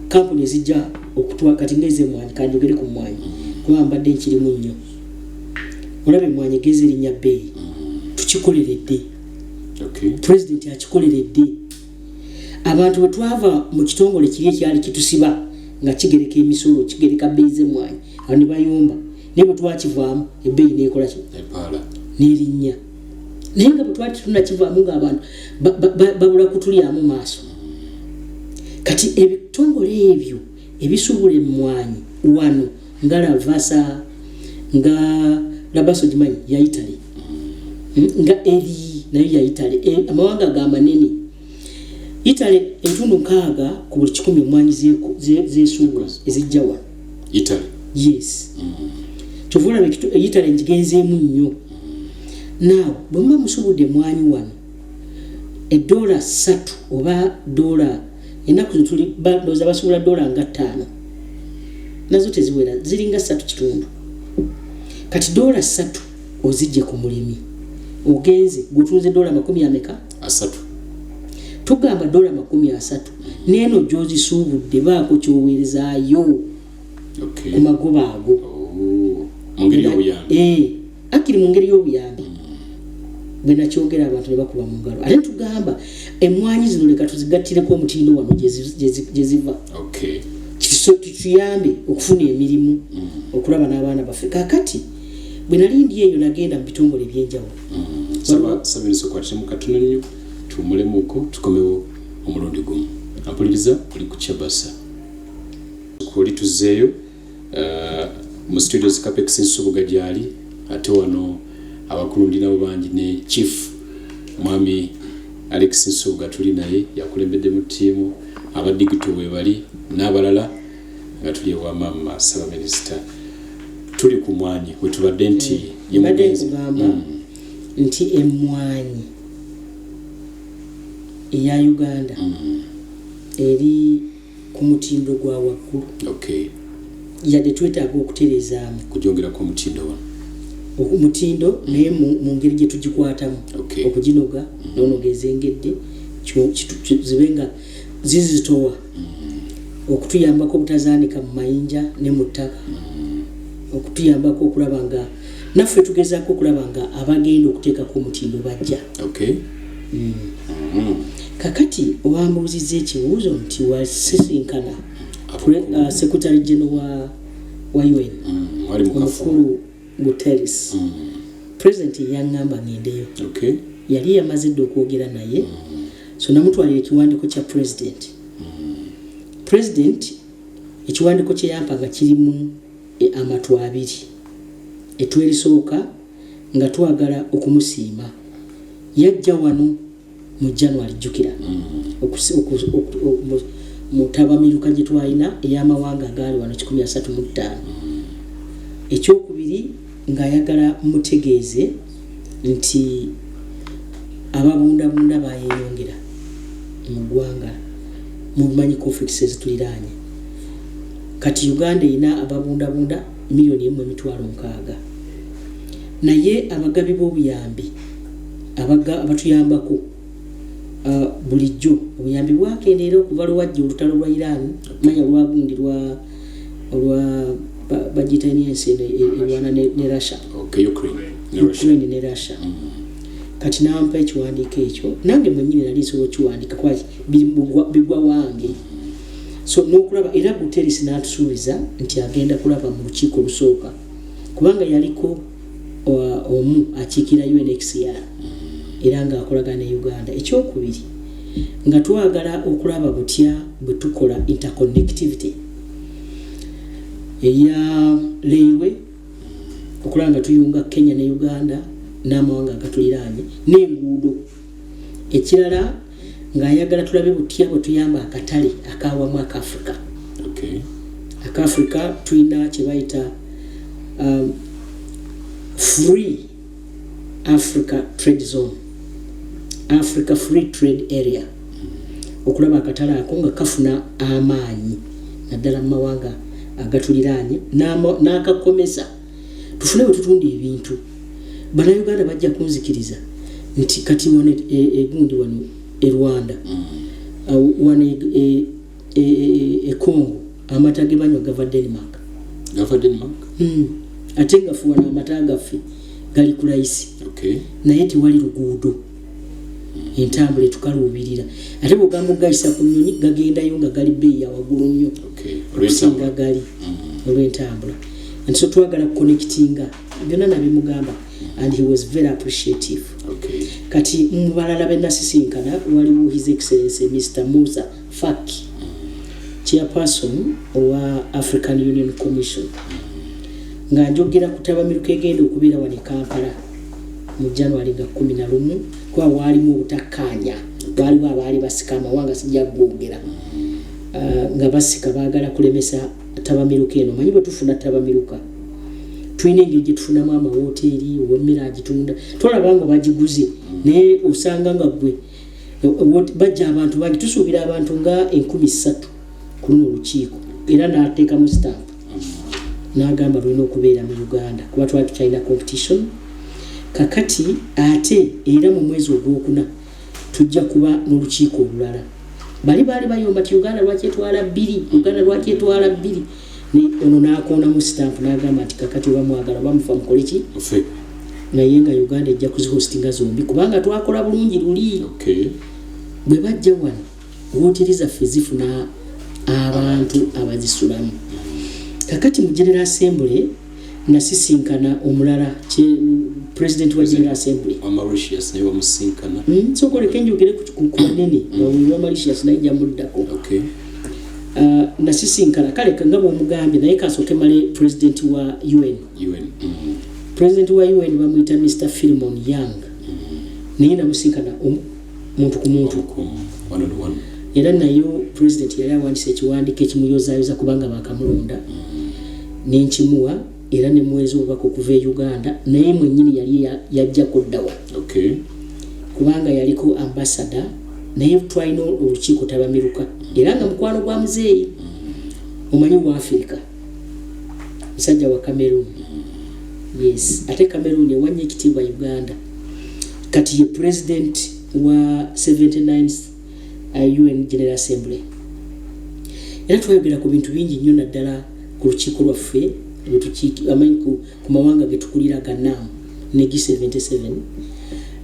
A: kampuni ezijja okutwa kati ngeze mwanyi kanjogere ku mwanyi kuba mbadde nkirimu nnyo olabe mwanyi geze erinnya bbeeyi tukikoleredde president akikoleredde abantu bwe twava mu kitongole kiri ekyali kitusiba nga kigereka emisolo kigereka bbeeyi z'emmwanyi awo ne bayomba naye bwe twakivaamu ebbeeyi neekola ki n'erinnya naye nga bwe twali tunakivaamu ng'abantu babula kutulyamu maaso kati ebitongole ebyo ebisubula emmwanyi wano nga Lavasa nga Labaso Gimanyi ya Italy nga eri nayo ya Italy amawanga ga manene Italy entundu 6 ku buli 100 emmwanyi z'esubula ezijja wano
B: Italy
A: yes tuvula Italy ngigenzeemu nnyo naawe bwe muba musubudde emmwanyi wano $3 oba $, ennaku zituli ndowooza basubula $5 nazo teziwera ziringa 3 kati $3 ozijje ku mulimi ogenze gutunze $10 ameka
B: 3
A: tugamba $30 neeno gy'ozisuubudde baako kyoweerezaayo ku magoba ago akiri mu ngeri y'obuyambi bwe nakyogera abantu ne bakuba mu ngalo ate tugamba emmwanyi zino leka tuzigattireko omutindo wano gye ziva tutuyambe okufuna emirimu okulaba n'abaana baffe kakati bwe nali ndi eyo nagenda mu bitongole ebyenjawulo
B: sabiriza okwatiramu katono nnyo tuwumulemuko tukomewo omulundi gumu ampuliriza oli ku Kyabasa kuli tuzeeyo mu studios Capex Nsubuga gyali ate wano abakulundi nabo bangi ne chief mwami Alex Nsubuga tuli naye yakulembedde mu ttiimu aba digital we bali n'abalala nga tuli wa mama saba minister tuli ku mwanyi wetubadde nti
A: yemugenzi nti emmwanyi eya Uganda eri ku mutindo gwa waggulu yadde twetaaga okuterezaamu
B: kujongera ku mutindo wano
A: omutindo naye mu ngeri gye tugikwatamu okuginoga nonoga ezengedde zibe nga zizitowa okutuyambako obutazaanika mu mayinja ne mu ttaka okutuyambako okulaba nga naffe tugezaako okulaba nga abagenda okuteekako omutindo bajja kakati owambuuzizza ekibuuzo nti wasisinkana Secretary General wa UN omukulu Guterres president yangamba ngendeyo yali yamaze dde okwogera naye so namutwalira ekiwandiiko kya president ekiwandiiko kye yampaga kirimu amatu abiri etwerisooka nga twagala okumusiima yajja wano mu January jjukira mutabamiruka gye twalina ey'amawanga agaali wano 135 ekyokubiri ng'ayagala mutegeeze nti ababundabunda bayeyongera mu ggwanga mumanyi conflicts ezituliraanye kati Uganda erina ababundabunda 1,600,000 naye abagabi b'obuyambi abatuyambako bulijjo obuyambi bwakendeera okuva lwajja olutalo lwa Iran manya lwagundi olwa bagitani ensi erwana ne Russia Ukraine ne Russia kati nampa ekiwandiiko ekyo nange mwennyini nali nsobola okiwandika kwa bigwa wange so n'okulaba era Guterres n'atusuubiza nti agenda kulaba mu lukiiko olusooka kubanga yaliko omu akiikira UNHCR era ng'akolagana ne Uganda ekyokubiri nga twagala okulaba butya bwe tukola interconnectivity eya railway okulaba nga tuyunga Kenya ne Uganda n'amawanga agatuliraanye n'enguudo ekirala ng'ayagala tulabe butya bwe tuyamba akatale akawamu akafrika akafrika tulina kye bayita free Africa trade zone Africa free trade area okulaba akatale ako nga kafuna amaanyi naddala mu mawanga agatuliraanye n'akakomesa tufune bwe tutunda ebintu Bannayuganda bajja kunzikiriza nti kati wano egundi wano e Rwanda wano Congo amata ge banywa gava Denmark ate nga fuwana amata gaffe gali ku layisi naye tewali luguudo entambula tukaluubirira ate bwogamba ogayisa ku nnyonyi gagendayo nga gali bbeeyi ya waggulu nnyo okusinga gali olw'entambula and so twagala connectinga byonna nabimugamba and he was very appreciative kati mu balala be nasisinkana waliwo his excellency Mr. Musa Faki chairperson owa African Union Commission nga njogera kutabamiruka egenda okubeera wano Kampala mu January ga 11 kwa walimu obutakkaanya waliwo abaali basika amawanga sijja gwogera nga basika baagala kulemesa tabamiruka eno manyi bwe tufuna tabamiruka tulina engeri gye tufunamu amawoteeri ow'emmere agitunda tolaba nga bagiguze naye osanga nga gwe bajja abantu bangi tusuubira abantu nga 3,000 ku luno olukiiko era n'ateekamu stamp n'agamba lulina okubeera mu Uganda kuba twali tukyalina competition kakati ate era mu mwezi ogwokuna tujja kuba n'olukiiko olulala baali bayomba ti Uganda lwakyetwala 2 ono n'akoona mu stamp n'agamba nti kakati bamwagala bamufa mukoleki naye nga Uganda ejja kuzihostinga zombi kubanga twakola bulungi luli bwe bajja wano wooteri zaffe zifuna abantu abazisulamu kakati mu General Assembly nasisinkana omulala president wa General Assembly
B: Mauritius ne bamusinkana
A: sokole kenjogere ku banene wa Mauritius naye jamuddako nasisinkana kale kangabo omugambye naye kasooke male president wa UN president wa UN bamuyita Mr. Philemon Young naye namusinkana muntu ku muntu era nayo president yali awandisa ekiwandiiko ekimuyozaayoza kubanga bakamulonda n'enkimuwa era ne mwezi obubaka okuva e Uganda naye mwennyini yali yajja kuddawa kubanga yaliko ambassador naye twalina olukiiko tabamiruka era nga mukwano gwa muzeeyi omanyi wa Africa musajja wa Cameroon yes ate Cameroon ewanya ekitiibwa Uganda kati ye president wa 79th UN General Assembly era twayogera ku bintu bingi nnyo naddala ku lukiiko lwaffe amanyi ku mawanga getukulira gannamu negi 77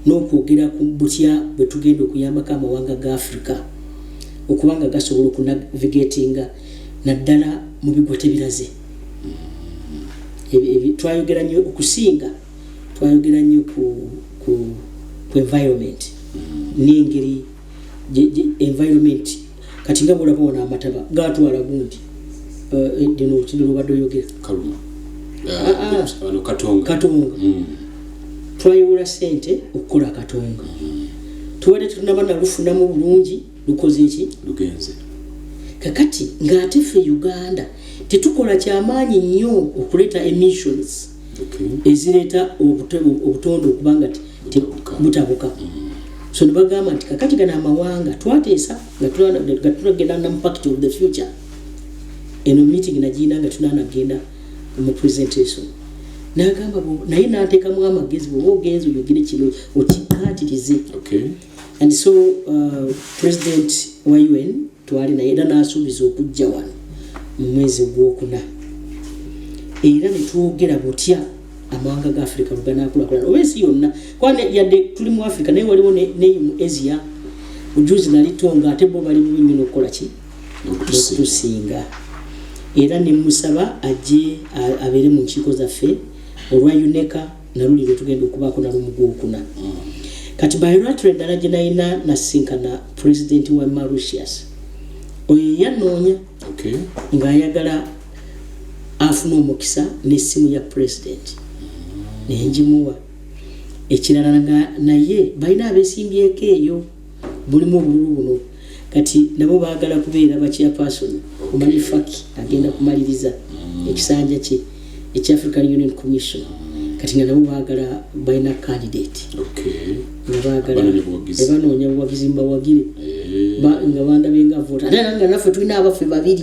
A: n'okwogera ku butya bwe tugenda okuyambako amawanga ga Africa okubanga gasobola okunavigatinga naddala mu bigwa tebiraze twayogera nnyo okusinga twayogera nnyo ku environment n'engeri environment kati nga bwolaba wona amataba gaatwala gundi dino kidino badde oyogera
B: Kaluma
A: katonga twayobola sente okukola katonga tuwadde tunaba nalufunamu bulungi lukoze eki
B: lugenze
A: kakati ng'ate ffe Uganda tetukola kyamaanyi nnyo okuleeta emissions ezireeta obutonde okuba nga butabuka so ne bagamba nti kakati gana amawanga twateesa nga tunagenda na impact of the future eno meeting nagiina nga tunanagenda mu presentation nagamba naye nateekamu amagezi bwoba ogenzi oyogere kino okikatirize and so president wa UN twali naye era n'asuubiza okujja wano mu mwezi gwokuna era ne twogera butya amawanga ga Africa luganakulakulana oba ensi yonna kwane yadde tuli mu Africa naye waliwo ne mu Asia ujuzi nalitonga ate bo bali bubi nnyo okukola ki okutusinga era ne musaba ajje abeere mu nkiiko zaffe olwa UNECA naluli lwe tugenda okubaako nalumu gwokuna kati bilateral ddala gye nalina nasinkana president wa Mauritius oyo yanoonya ng'ayagala afuna omukisa n'essimu ya president nenjimuwa ekirala nga naye balina abeesimbyeko eyo bulimu obululu buno kati nabo baagala kubeera bachairperson omanyi faki agenda kumaliriza ekisanja kye African Union Commission kati nga nabo baagala balina candidate ebanoonya buwagizi mbawagire nga bandabe nga vote ate nga naffe tulina abaffe babiri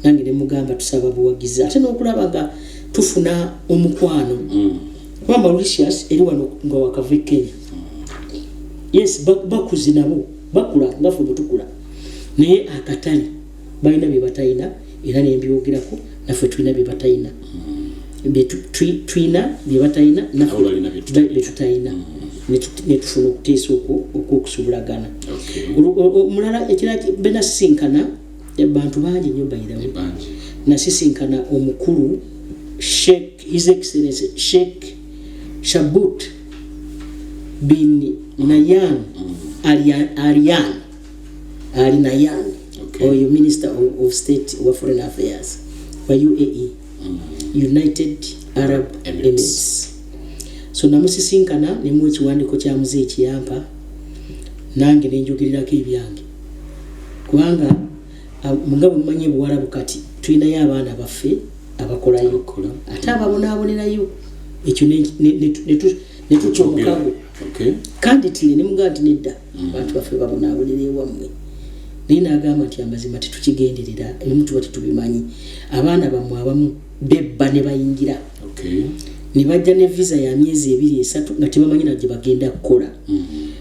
A: nange ne mugamba tusaba buwagizi ate n'okulaba nga tufuna omukwano kuba Mauritius eri wano nga wakava Kenya yes bakuzi nabo bakula ngaffe bwetukula naye akatali balina bye batalina era nembyogerako naffe tulina bye batalina tulina bye batalina naffe bye tutalina netufuna okuteesa okwokusubulagana omulala ekirala benasinkana bantu bangi nnyo bayirawo nasisinkana omukulu His Excellency Sheikh Shabut bin Nayan Aryan Ali Nayan oyo Minister of State wa Foreign Affairs wa UAE United Arab Emirates so namusisinkana nemu ekiwandiiko kya muzeeyi kiyampa nange nenjogerirako ebyange kubanga mugabo mmanyi Buwarabu kati tulinayo abaana baffe abakolayo ate ababonaabonerayo ekyo netukyomukabo kandi tile nemugaa nti nedda bantu baffe babonaabonera ewammwe naye naagamba nti amazima tetukigenderera ebimu tuba tetubimanyi abaana bammwe abamu bebba ne bayingira ne bajja ne visa ya myezi 2-3 nga tebamanyi na gye bagenda kukola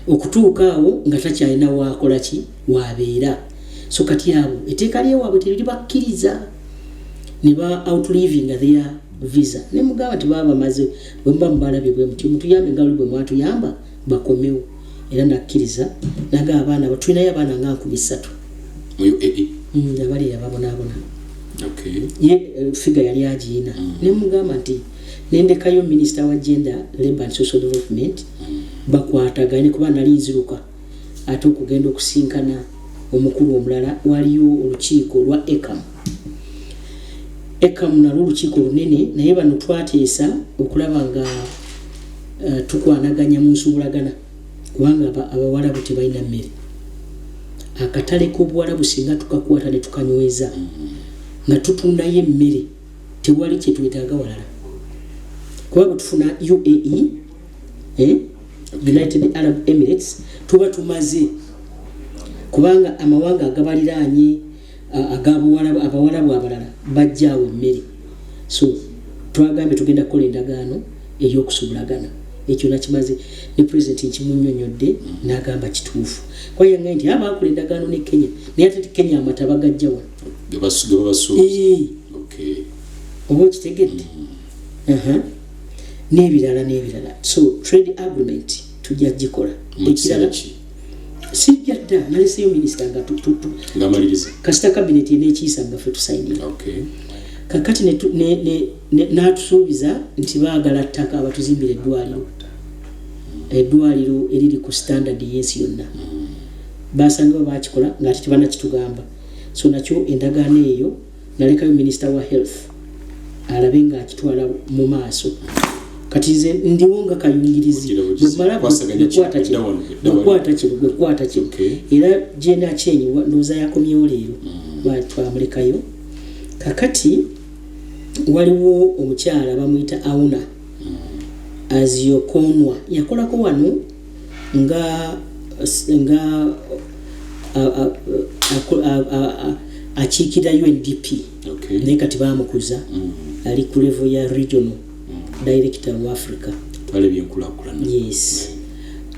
A: okutuuka awo nga takyalina waakola ki waabeera so kati abo etteeka lyewaabwe terilibakkiriza ne ba outliving their visa ne mugaba tibaba bamaze bwemba mubalabye bwe muti mutuyambe nga bwe mwatuyamba bakomewo era nakkiriza naga abaana batulinayo abaana nga 13
B: mu UAE
A: abali ababonaabona ye figure yali agiina ne mugamba nti nendekayo Minister wa Gender, Labour and Social Development bakwataganye kuba nali nziruka ate okugenda okusinkana omukulu omulala waliyo olukiiko lwa ECAM nalwo olukiiko lunene naye bano twateesa okulaba nga tukwanaganya mu nsubulagana kubanga Abawarabu tebalina mmere akatale k'Obuwarabu singa tukakwata ne tukanyweza nga tutundayo emmere tewali kye twetaaga walala kuba tufuna UAE United Arab Emirates tuba tumaze kubanga amawanga agabaliraanye Abawarabu abalala bajjaawo emmere so twagambye tugenda kukola endagaano ey'okusubulagana ekyo nakimaze ne president nkimunnyonnyodde n'agamba kituufu kwayangaye nti abakola endagaano ne Kenya naye ate Kenya amata bagajja wano oba okitegedde n'ebirala so trade agreement tujja gikola ekirala sijja dda naleseyo minisita nga
B: ngamaliriza
A: kasita cabinet n'ekiisa nga ffe tusayinira kakati n'atusuubiza nti baagala ttaka abatuzimbira eddwaliro eriri ku standard y'ensi yonna. Basanga bakikola ng'ate tebanakitugamba. So nakyo endagaano eyo nalekayo minisita wa health alabe ng'akitwala mu maaso. Kati nze ndiwo nga kayungirizi bwekwata kino era genda kyenyi ndowooza yakomyewo leero twamulekayo. Kakati waliwo omukyala bamuyita Auna Aziokonwa yakolako wano nga akiikira UNDP naye kati bamukuza ali ku level ya regional director of Africa. Yes.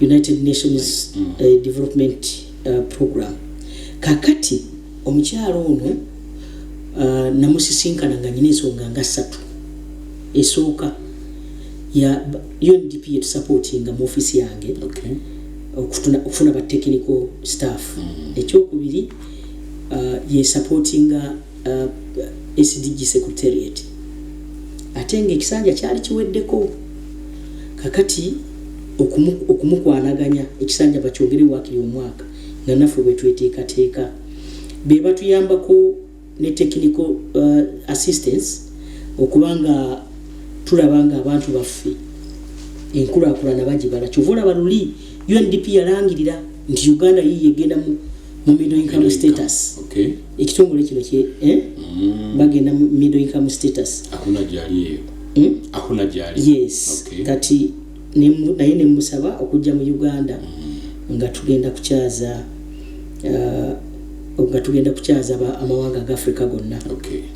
A: United Nations Development Program. Kakati omukyalo ono namusisinkana nga nyina ensonga nga 3 esooka ya UNDP yetu supportinga mu office yange okufuna ba technical staff. Ekyokubiri ye supportinga SDG secretariat. Atenge ekisanja kyali kiweddeko. Kakati okumukwanaganya ekisanja bakyongere wakiri omwaka nga naffe bwe tweteekateeka be batuyambako ne technical assistance okubanga tulabanga abantu baffe enkulaakulana bagibala. Kyova olaba luli UNDP yalangirira nti Uganda yiye egenda mu middle income status. Ekitongole kino bagenda mu middle income status.
B: Akuna gyali.
A: Yes. Kati naye ne musaba okujja mu Uganda nga tugenda kukyaza amawanga ga Africa gonna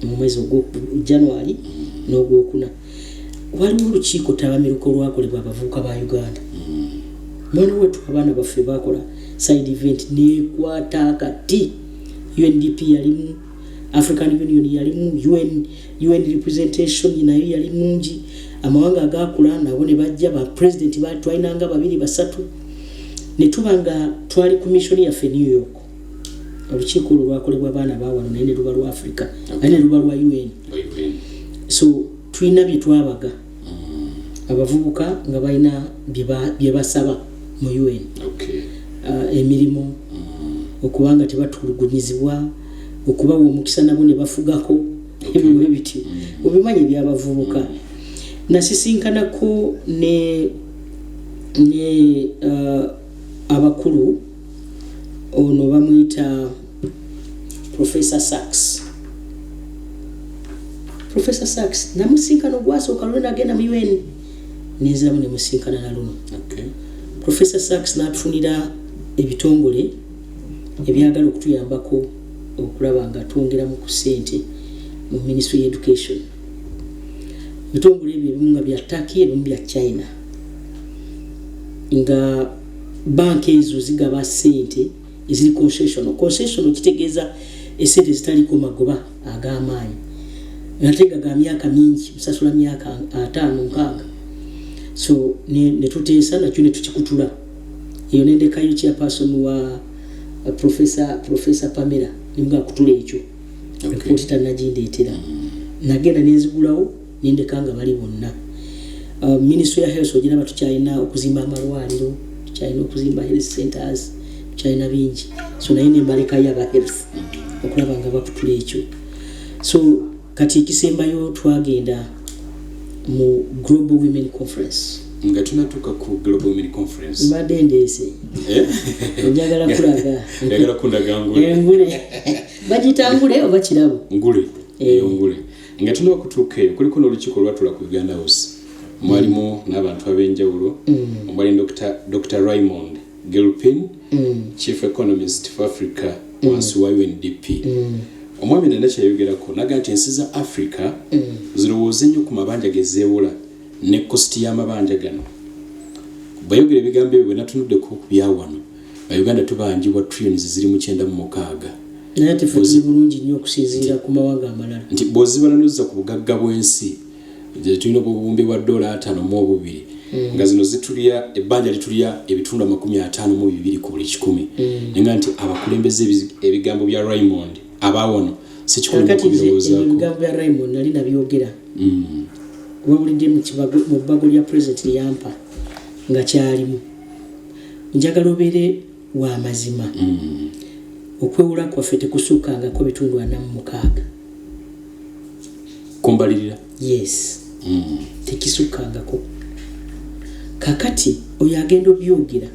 A: mu mwezi ogwo January n'ogwokuna. Waliwo olukiiko tabamiruko lwakolebwa abavubuka ba Uganda. Mwana wetu abaana baffe bakola side event nekwata kati UNDP yalimu, African Union yalimu, UN representation nayo yali mungi. Amawanga agakula nabo ne bajja ba president batwainanga 2 3 ne tubanga twali commission ya New York. Olukiiko lwakolebwa abaana bawano naye ne luba lwa Africa naye ne luba lwa UN. So tulina bye twabaga abavubuka nga balina bye basaba mu UN. Emirimu okubanga tebatulugunyizibwa okubawa omukisa nabo ne bafugako ebyo bityo obimanye byabavubuka. Nasisinkanako ne abakulu ono bamuyita Professor Sachs. Professor Sachs namusinkana ogwasooka lwe nagenda mu UN nenziramu ne musinkana na luno. Professor Sachs n'atufunira ebitongole ebyagala okutuyambako okulaba nga twongeramu ku ssente mu Ministry of Education. Ebitongole ebyo ebimu nga bya Turkey ebimu bya China nga banki ezo zigaba ssente eziri concessional kitegeeza essente zitaliko magoba ag'amaanyi ngateega ga myaka mingi musasula myaka 5-6. So ne tuteesa nakyo ne tukikutula eyo nendekayo chairperson wa Professor Pamela nimga kutula ekyo report tanagindeetera nagenda nenzigulawo nendekanga bali bonna. Ministry ya Health ogiraba tukyalina okuzimba amalwaliro, tukyalina okuzimba health centers, tukyalina bingi. So naye nembaleka yaba health okulaba nga bakutula ekyo. So kati ekisembayo twagenda mu Global Women Conference.
B: Nga tunatuka ku Global Women Conference.
A: Mbadde ndeese. Njagala kulaga.
B: Njagala kundaga ngule.
A: Ngule. Bagitangule oba kirabo?
B: Ngule. Ngule. Nga tunawa kutuuka eyo kuliko n'olukiiko lwatula ku Uganda House. Mwalimu n'abantu ab'enjawulo. Omwali Dr. Raymond Gilpin, Chief Economist for Africa wansi wa UNDP. Omwami nenda kyayogerako naga nti ensi za Africa zirowooza nnyo ku mabanja gezeewola ne kosti y'amabanja gano. Bayogera ebigambo ebyo bwe natunuddeko ku byawano Uganda tubanjibwa trillions ziri mu 9.6.
A: Naye tefuzi bulungi nnyo okusinziira ku mawanga amalala.
B: Nti bw'ozibalanuza ku bugagga bw'ensi tulina obuwumbi bwa $5.2 nga zino zitulya ebbanja litulya ebitundu 52 ku buli 100. Nga nti abakulembeze ebigambo bya Raymond abawano sikikulu kubirowozaako
A: ebigambo bya Raymond nali nabyogera wabulidde mu bbago lya president yampa nga kyalimu njagala obeere wa mazima okwewula kwaffe tekusuukangako bitundu 46
B: kumbalirira
A: yes tekisuukangako kakati oyo agenda obyogera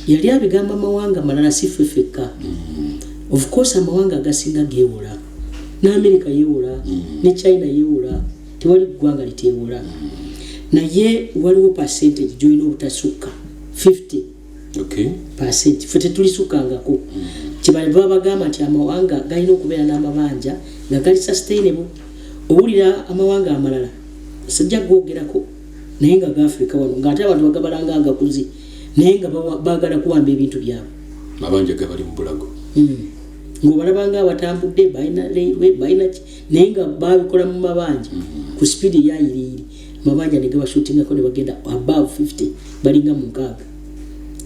A: yali abigamba amawanga malala si ffe ffekka of course amawanga agasinga geewula ne America yeewula ne China yeewula tewali ggwanga liteewula naye waliwo percentage gyolina obutasukka 50 ffe tetulisukangako kibali baba bagamba nti amawanga galina okubeera n'amabanja nga gali sustainable owulira amawanga amalala sajja gwogerako naye nga Afrika wano ng'ate abantu bagabalanga agakuzi naye nga baagala kuwamba ebintu byabwe
B: mabanja gabali mu bulago
A: ng'obalabanga abatambudde balina railway balina naye nga babikola mu mabanja ku speed eyayiriiri amabanja ne gabashutingako ne bagenda above 50 balinga mu 6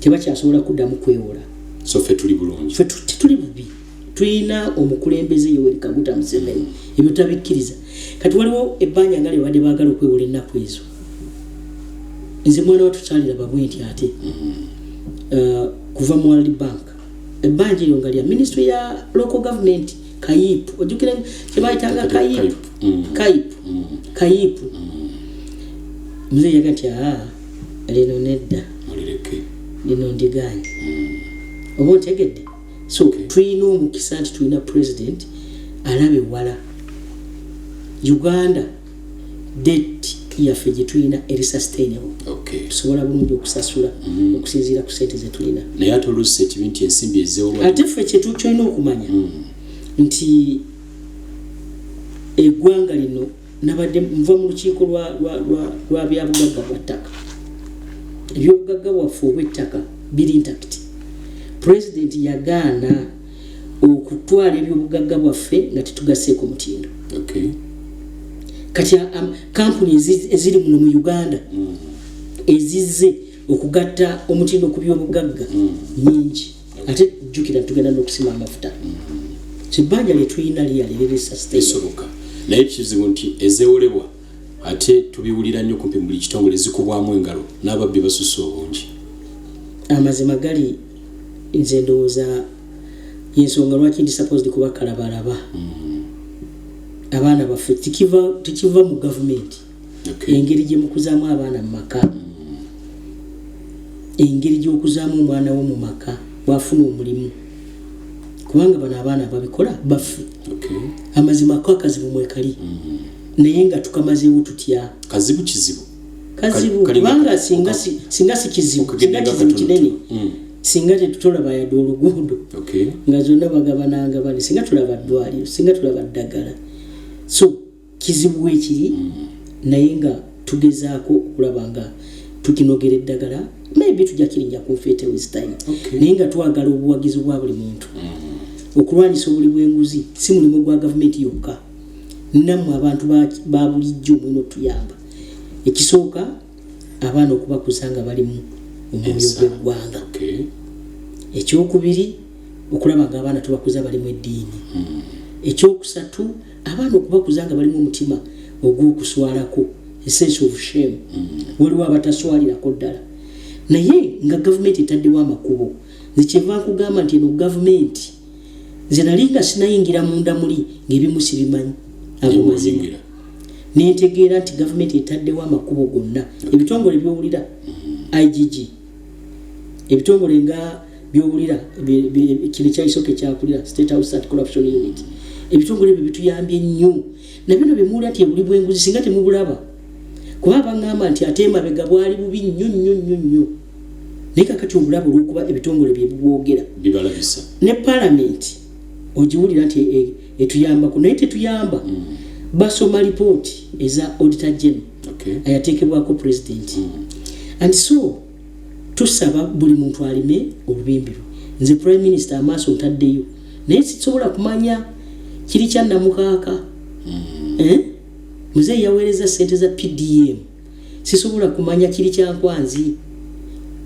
A: tebakyasobola kuddamu kwewola
B: so ffe tuli bulungi
A: ffe tuli bubi tulina omukulembeze Yoweri Kaguta Museveni ebyo tabikkiriza kati waliwo ebbanja nga lyebadde baagala okwewola ennaku ezo nze mwana watukyalira babwe nti ate kuva mu World Bank ebbanja eryo nga lya ministry ya local government kayipu ojjukira kyebayitanga kayipu muzeeyi yaga nti lino nedda lino ndiganye oba ontegedde so tulina omukisa nti tulina president alabe wala Uganda debt yaffe gye tulina eri sustainable tusobola bulungi okusasula okusinziira ku sente zetulina
B: naye ate oluusi ekibi nti ensimbi ezeolwa
A: ate ffe kyetulina okumanya nti eggwanga lino nabadde nva mu lukiiko lwa byabugagga bwa ttaka ebyobugagga bwaffe obw'ettaka biri intact president yagaana okutwala ebyobugagga bwaffe nga tetugaseeko mutindo kati kampuni eziri muno mu Uganda ezizze okugatta omutindo ku byobugagga nyingi ate jjukira tugenda n'okusima amafuta kibbanja lyetulina lyalirere sustainable
B: naye kizibu nti ezeewolebwa ate tubiwulira nnyo kumpi buli kitongole zikubwamu engalo n'ababbi basusa obungi
A: amazima gali nze ndowooza yensonga lwaki ndi supposed kuba kalabalaba abaana baffe tekiva mu gavumenti engeri gye mukuzaamu abaana mu maka engeri gy'okuzaamu omwana wo mu maka bw'afuna omulimu kubanga bano abaana babikola baffe amazima ko akazibu mwekali naye nga tukamazeewo tutya
B: kazibu
A: kubanga singa si kizibu kinene singa tetutolaba yadde oluguudo nga zonna bagabananga bali singa tulaba ddwaliro singa tulaba ddagala so kizibu wekiri naye nga tugezaako okulaba nga tukinogera eddagala maybe tujja kirinja ku nfeete with time naye nga twagala obuwagizi bwa buli muntu okulwanyisa obuli bw'enguzi si mulimu gwa gavumenti yokka nammwe abantu ba bulijjo mulina otuyamba ekisooka abaana okubakuza nga balimu omwoyo gw'eggwanga ekyokubiri okulaba nga abaana tubakuza balimu eddiini ekyokusatu abaana okubakuza nga balimu omutima ogw'okuswalako sense of shame waliwo abataswalirako ddala naye nga gavumenti etaddewo amakubo nze kyeva nkugamba nti eno gavumenti nze nali nga sinayingira munda muli ng'ebimu sibimanyi ago mazima nentegeera nti gavumenti etaddewo amakubo gonna ebitongole byowulira IGG ebitongole nga byowulira kino kyaisoke kyakulira State House Anti-Corruption Unit ebitongole ebyo bituyambye nnyo na bino bimuwulira nti ebuli bw'enguzi singa temubulaba kuba baŋŋamba nti ate emabega bwali bubi nnyo naye kakati obulaba olw'okuba ebitongole bye bibwogera
B: bibalabisa
A: ne palamenti ogiwulira nti etuyambako naye tetuyamba basoma lipooti eza auditor general ayateekebwako president and so tusaba buli muntu alime olubimbi lwe nze prime minister amaaso ntaddeyo naye sisobola kumanya kiri kya namukaaka muzeeyi yaweereza ssente za PDM sisobola kumanya kiri kya nkwanzi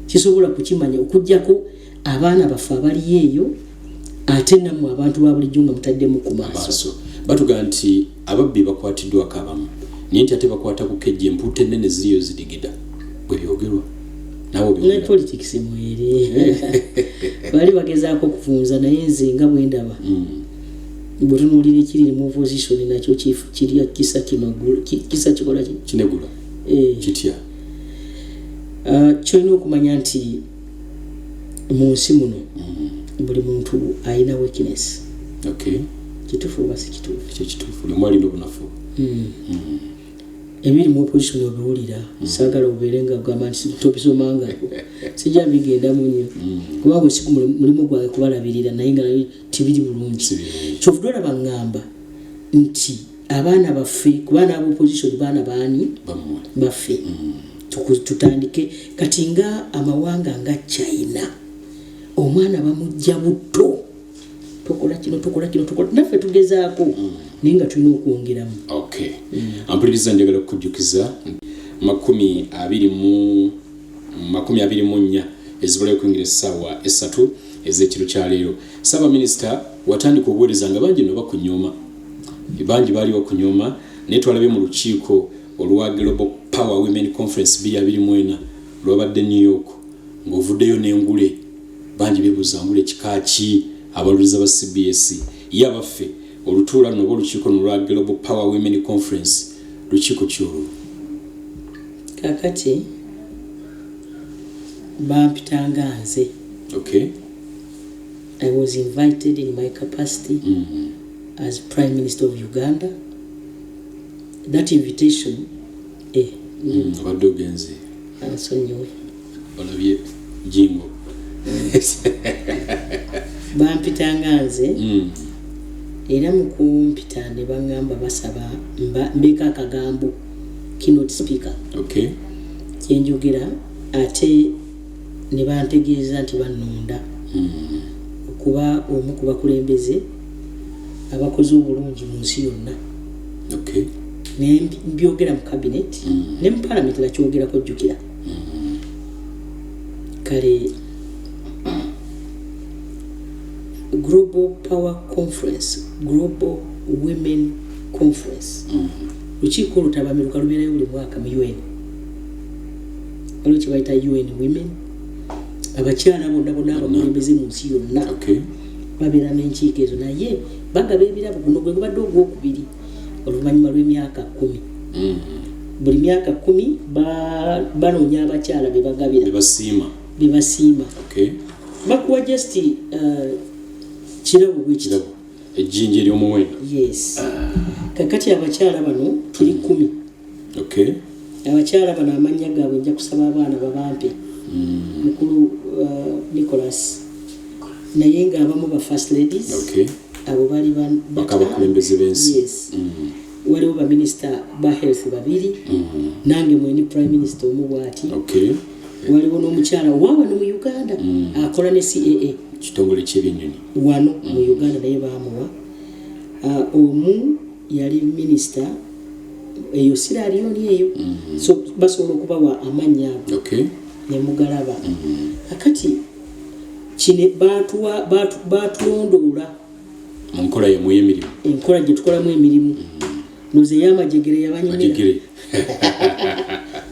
A: sisobola kukimanya okujjako abaana baffe abali eyo ate nammwe abantu ba bulijjo nga mutaddemu ku maaso
B: batuga nti ababbi bakwatiddwa akabamu naye nti ate bakwata ku kejje empuuta ennene ziriyo zidigida bwe byogerwa nawe
A: ne politics mwere bali bagezaako okufunza naye nze nga bwe ndaba bwe tunuulira ekiri mu opposition nakyo kirya kisa kikola
B: kinegula kitya
A: kyolina okumanya nti mu nsi muno buli muntu alina weakness. Kituufu oba si kituufu?
B: Kituufu, buli mwalina obunafu.
A: Ebiri mu opposition obiwulira saagala obeere nga ogamba nti tobisomangako sijja bigendamu nnyo kubanga osiku mulimu gwange kubalabirira naye nga tibiri bulungi kyovudde olaba ŋŋamba nti abaana baffe kubaana ab'opposition baana baani baffe tutandike kati nga amawanga nga China omwana bamujja buto tokola kino naffe tugezaako naye nga tulina okwongeramu.
B: Ampuliriza njagala okujjukiza 24 ezibulayo kwingira essaawa 3 ez'ekiro kya leero. Ssaabaminisita watandika obuweereza nga bangi no bakunyooma bangi baali bakunyooma naye twalabye mu lukiiko olwa Global Power Women Conference 2024 lwabadde New York ng'ovuddeyo n'engule bangi beebuuza ngule kika ki abaluriza ba CBS ye abaffe olutuula noba olukiiko lwa Global Power Women Conference lukiiko kyolwo
A: kakati bampitanga nze. I was invited in my capacity as Prime Minister of Uganda. That invitation
B: abadde ogenze
A: ansonyiwe
B: olabye jingo
A: bampitanga nze era mu kumpita ne baŋŋamba basaba mbeka akagambo keynote speaker kyenjogera ate ne bantegeeza nti bannonda okuba omu ku bakulembeze abakoze obulungi mu nsi yonna ne mbyogera mu cabinet ne mu parliament nakyogerako jjukira kale Global Power Conference, Global Women Conference. Lukiiko lutabamiruka lubeerayo buli mwaka mu UN. Waliwo kye bayita UN Women. Abakyala bonna abakulembeze mu nsi yonna babeera n'enkiiko ezo naye bagaba ebirabo guno gwe gubadde ogwokubiri oluvannyuma lw'emyaka 10. Buli myaka 10 banoonya abakyala be bagabira be basiima bakuwa just kirabo bwekirabo
B: ejjinja ery'omuwendo.
A: Kakati abakyala bano tuli 10. Abakyala bano amannya gaabwe nja kusaba abaana babampe mukulu Nicholas naye ng'abamu ba first ladies abo bali
B: bakabakulembeze b'ensi.
A: Waliwo baminisita ba health 2 nange mweni prime minister omu bw'ati waliwo n'omukyala wano mu Uganda akola ne CAA
B: kitongole ky'ebyennyonyi
A: wano mu Uganda naye baamuwa omu yali minisita eyo Sierra Leone eyo so basobola okubawa amannya ago ne mugalaba akati kine batulondoola
B: mu nkola yemu y'emirimu
A: enkola gye tukolamu emirimu noze y'amajegere yabanyumira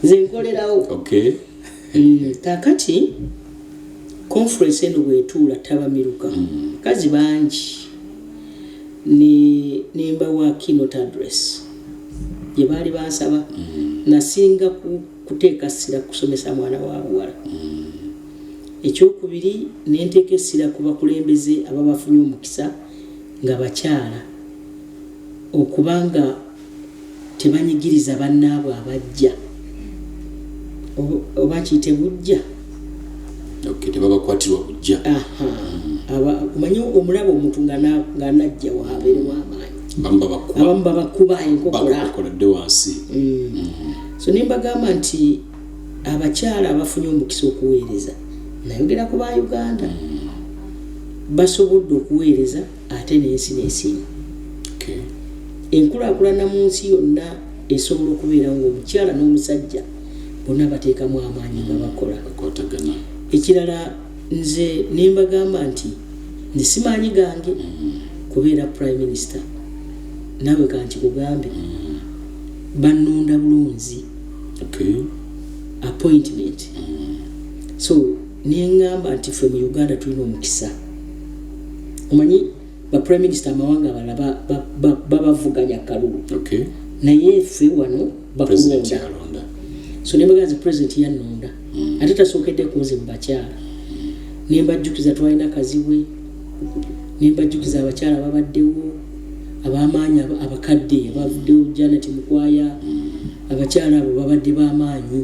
A: nze nkolerawo kakati conference eno bwetuula tabamiruka kazi bangi nembawa keynote address gye baali bansaba nasinga kuteeka essira kusomesa mwana wa buwala ekyokubiri nenteeka essira ku bakulembeze ababafunye omukisa nga bakyala okubanga tebanyigiriza bannaabwe abajja oba kiyite bujja
B: tebabakwatirwa bujja
A: omanyi omulaba omuntu ng'anajja waabeere w'amaanyi abamu babakuba
B: enkokoladde wansi.
A: So nembagamba nti abakyala abafunye omukisa okuweereza nayogera ku ba Uganda basobodde okuweereza ate n'ensi n'esiima enkulaakulana mu nsi yonna esobola okubeerawo ng'omukyala n'omusajja bonna bateekamu amaanyi nga bakola. Ekirala nze nembagamba nti nze simaanyi gange kubeera prime minister nawe kanti kugambe banonda bulunzi appointment so nengamba nti ffe mu Uganda tulina omukisa omanyi ba prime minister amawanga abalala babavuganya kalulu naye ffe wano bakulonda so nembaganzi president yanonda ate tasookedde kunze mu bakyala nembajjukiza twalina kazibwe nembajjukiza abakyala babaddewo ab'amaanyi abakadde abavuddewo Janet Mukwaya abakyala abo babadde b'amaanyi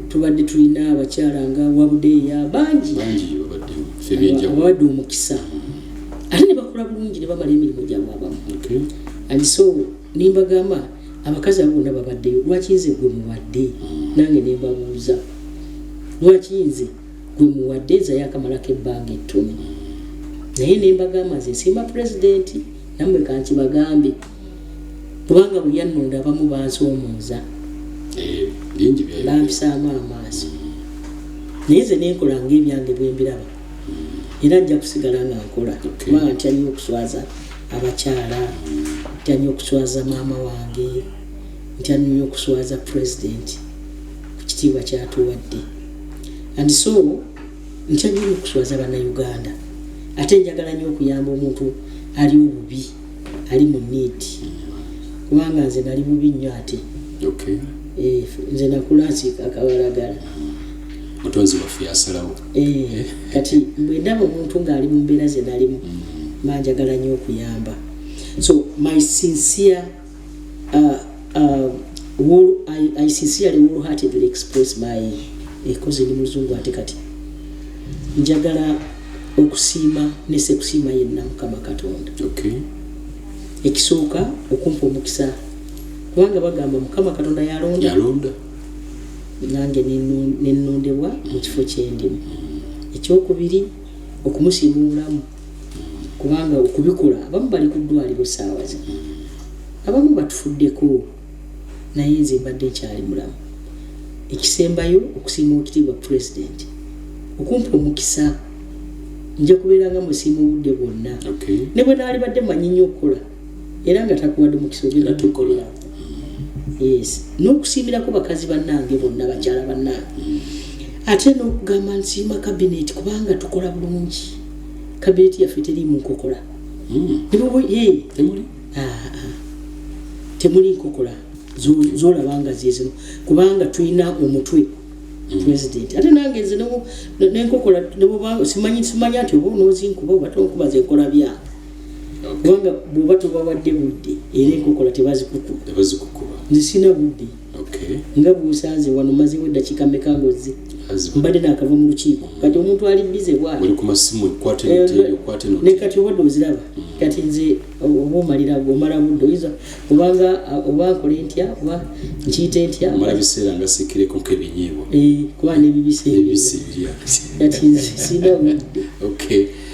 A: tubadde tulina abakyala nga Wabudeya bangi babadde omukisa ate ne bakola bulungi ne bamala emirimu gyabwe abamu and so nimbagamba abakazi abo bonna babaddeyo lwaki nze gwe muwadde nange nembabuuza lwaki nze gwe muwadde nzayo akamalako ebbanga ettono naye nembagamba nze nsiima pulezidenti nammwe kankibagambe kubanga bwe yannonda abamu bansoomooza bampisaamu amaaso naye nze nenkola ng'ebyange bwe mbiraba era nja kusigala nga nkola kubanga ntya nnyo okuswaza abakyala ntya nnyo okuswaza maama wange ntya nnyo okuswaza pulezidenti ku kitiibwa kyatuwadde and so ntya nnyo okuswaza bannayuganda ate njagala nnyo okuyamba omuntu ali obubi ali mu need kubanga nze nali bubi nnyo ate nze nakula nsiika akabalagala
B: mutonzi waffe yasalawo
A: kati bwe ndaba omuntu ng'ali mu mbeera ze nalimu manjagala nnyo okuyamba so my sincere I sincerely wholeheartedly express my ekoze ni muzungu ate kati njagala okusiima nese kusiima yenna Mukama Katonda ekisooka okumpa omukisa kubanga bagamba Mukama Katonda yalonda nange nenondebwa mu kifo kyendimu ekyokubiri okumusiima obulamu kubanga okubikola abamu bali ku ddwaliro ssaawa zino abamu batufuddeko naye nze mbadde nkyali mulamu ekisembayo okusiima okitiibwa pulezidenti okumpa omukisa nja kubeera nga musiima obudde bwonna ne bwe naali badde manyi nnyo okukola era nga takuwadde omukisa ogenda tukolera yes n'okusiimirako bakazi bannange bonna bakyala bannange ate n'okugamba nsiima kabineti kubanga tukola bulungi kabineti yaffe teriimu nkokola temuli nkokola zolabanga zezino kubanga tulina omutwe president ate nange nze nenkokola simanyi ati oba onoozinkuba oba tonkubaza enkola byange kubanga bw'oba tobawadde budde era enkokola tebazikukuba nze sina budde nga bw'osanze wano mazeewo eddakiika mmeka ng'ozze mbadde naakava mu lukiiko kati omuntu ali bize bwati ne kati obadde oziraba kati nze oba omala budde oyinza obanga oba nkole ntya oba nkiyite ntya kuba n'ebibisa kati nze sina budde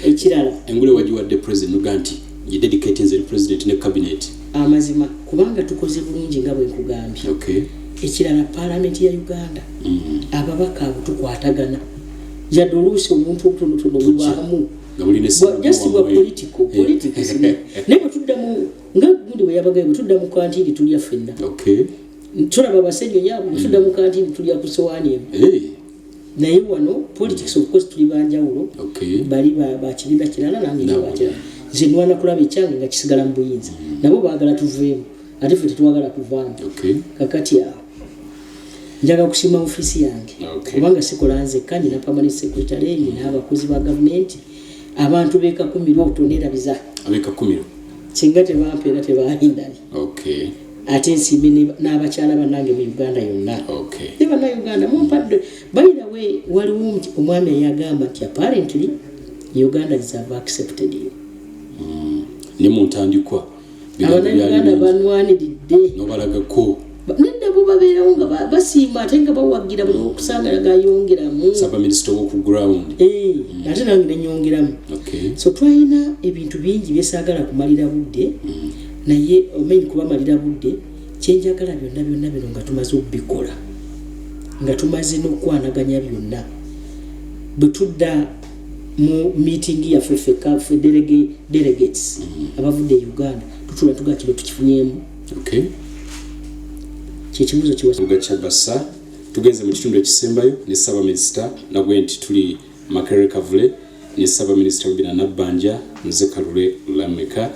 A: ekirala
B: engule wagiwadde president nuga nti yededicate nze president ne cabinet
A: amazima kubanga tukoze bulungi nga bwe nkugambye ekirala parliament ya Uganda ababaka abo tukwatagana jadde oluusi omuntu obutonotono bubaamu just bwa politics naye bwetuddamu nga gundi bwe yabagayo bwetudda mu kantini tulya ffenna tulaba abasenyo yaabo bwetudda mu kantini tulya ku sowaani emu naye wano politics of course tuli banjawulo bali bakibiina kirala nange nibakirala nze nwana kulaba ekyange nga kisigala mu buyinza nabo baagala tuveemu ate ffe tetwagala kuvaamu kakati awo njaga kusiima ofiisi yange kubanga sikola nzekka nina permanent secretary nina abakozi ba gavumenti abantu b'ekakumiro obutonerabiza
B: ab'ekakumiro
A: singa tebampeera tebaalindani ate nsiime n'abakyala bannange mu Uganda yonna ne bannayuganda mumpadde bayira we waliwo omwami eyagamba nti apparently Ugandans have accepted you
B: ne muntandikwa
A: abannayuganda banwaniridde
B: nobalagako
A: nedda bo babeerawo nga basiima ate nga bawagira buli okusangala gayongeramu
B: saba minister wo ku ground
A: ate nange nenyongeramu so twalina ebintu bingi byesaagala kumalira budde naye omenyi kubamalira budde kyenjagala byonna bino nga tumaze okubikola nga tumaze n'okwanaganya byonna bwe tudda mu meeting yaffe ffe delegates abavudde Uganda tutula tugakiro tukifunyemu.
B: Okay.
A: Kikibuzo kiwasa
B: Gachabasa tugenze mu kitundu ekisembayo ne Saba Minister nagwe nti tuli Makerere Kavule ne Saba Minister Rubina Nabbanja nze Kalule Lameka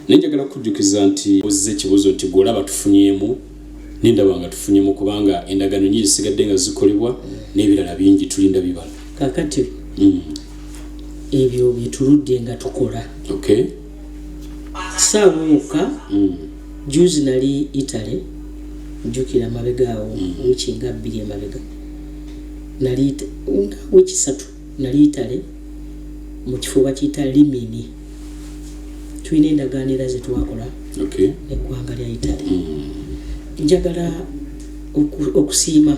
B: nenjagala kujjukiza nti ozze kibuzo nti golaba tufunyemu ninda nga tufunyemu kubanga endagano nyingi sigadde nga zikolebwa n'ebirala bingi tulinda bibala
A: kakati ebyo bituludde nga tukola.
B: Okay.
A: Sawuka juzi nali Italy njukira mabegaawo wiki nga 2 emabega nali wiki 3 nali Italy mu kifuba kiyita Rimini tulina endagaanira ze twakola.
B: Okay.
A: Eggwanga lya Italy njagala okusiima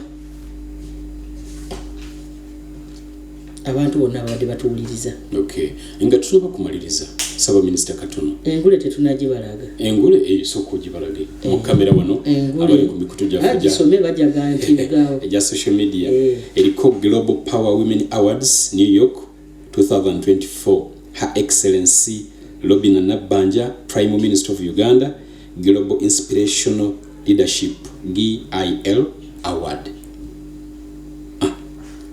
A: abantu bonna abadde batuwuliriza.
B: Okay. Nga tusobola kumaliriza Saba Minister katono
A: engule tetunagibalaga
B: engule soko gibalage mu kamera wano abali ku mikutu gya
A: some bajaga nti bigaawo
B: ejja social media eriko Global Power Women Awards New York 2024 Her Excellency Rubina Nabbanja Prime Minister of Uganda Global Inspirational Leadership GIL Award.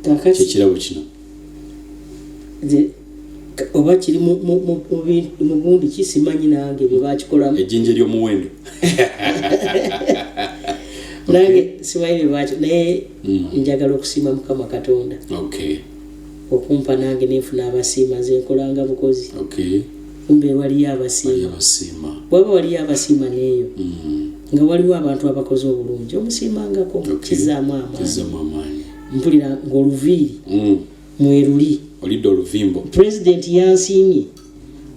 A: Kakati
B: kirabo kino
A: oba kiri mu gundi kisimanyi nange bye bakikolamu
B: ejjinje ly'omuwendo
A: nange simanyi bye bakyo naye njagala okusiima Mukama Katonda.
B: Okay.
A: Okumpa nange nenfuna abasiima nze nkolanga bukozi.
B: Okay.
A: Kumbe waliyo abasiima waba waliyo abasiima neeyo nga waliwo abantu abakoze obulungi omusiimangako kizaamu amaanyi. Mpulira ng'oluviiri mweruli
B: olidde oluvimbo
A: President yansiimye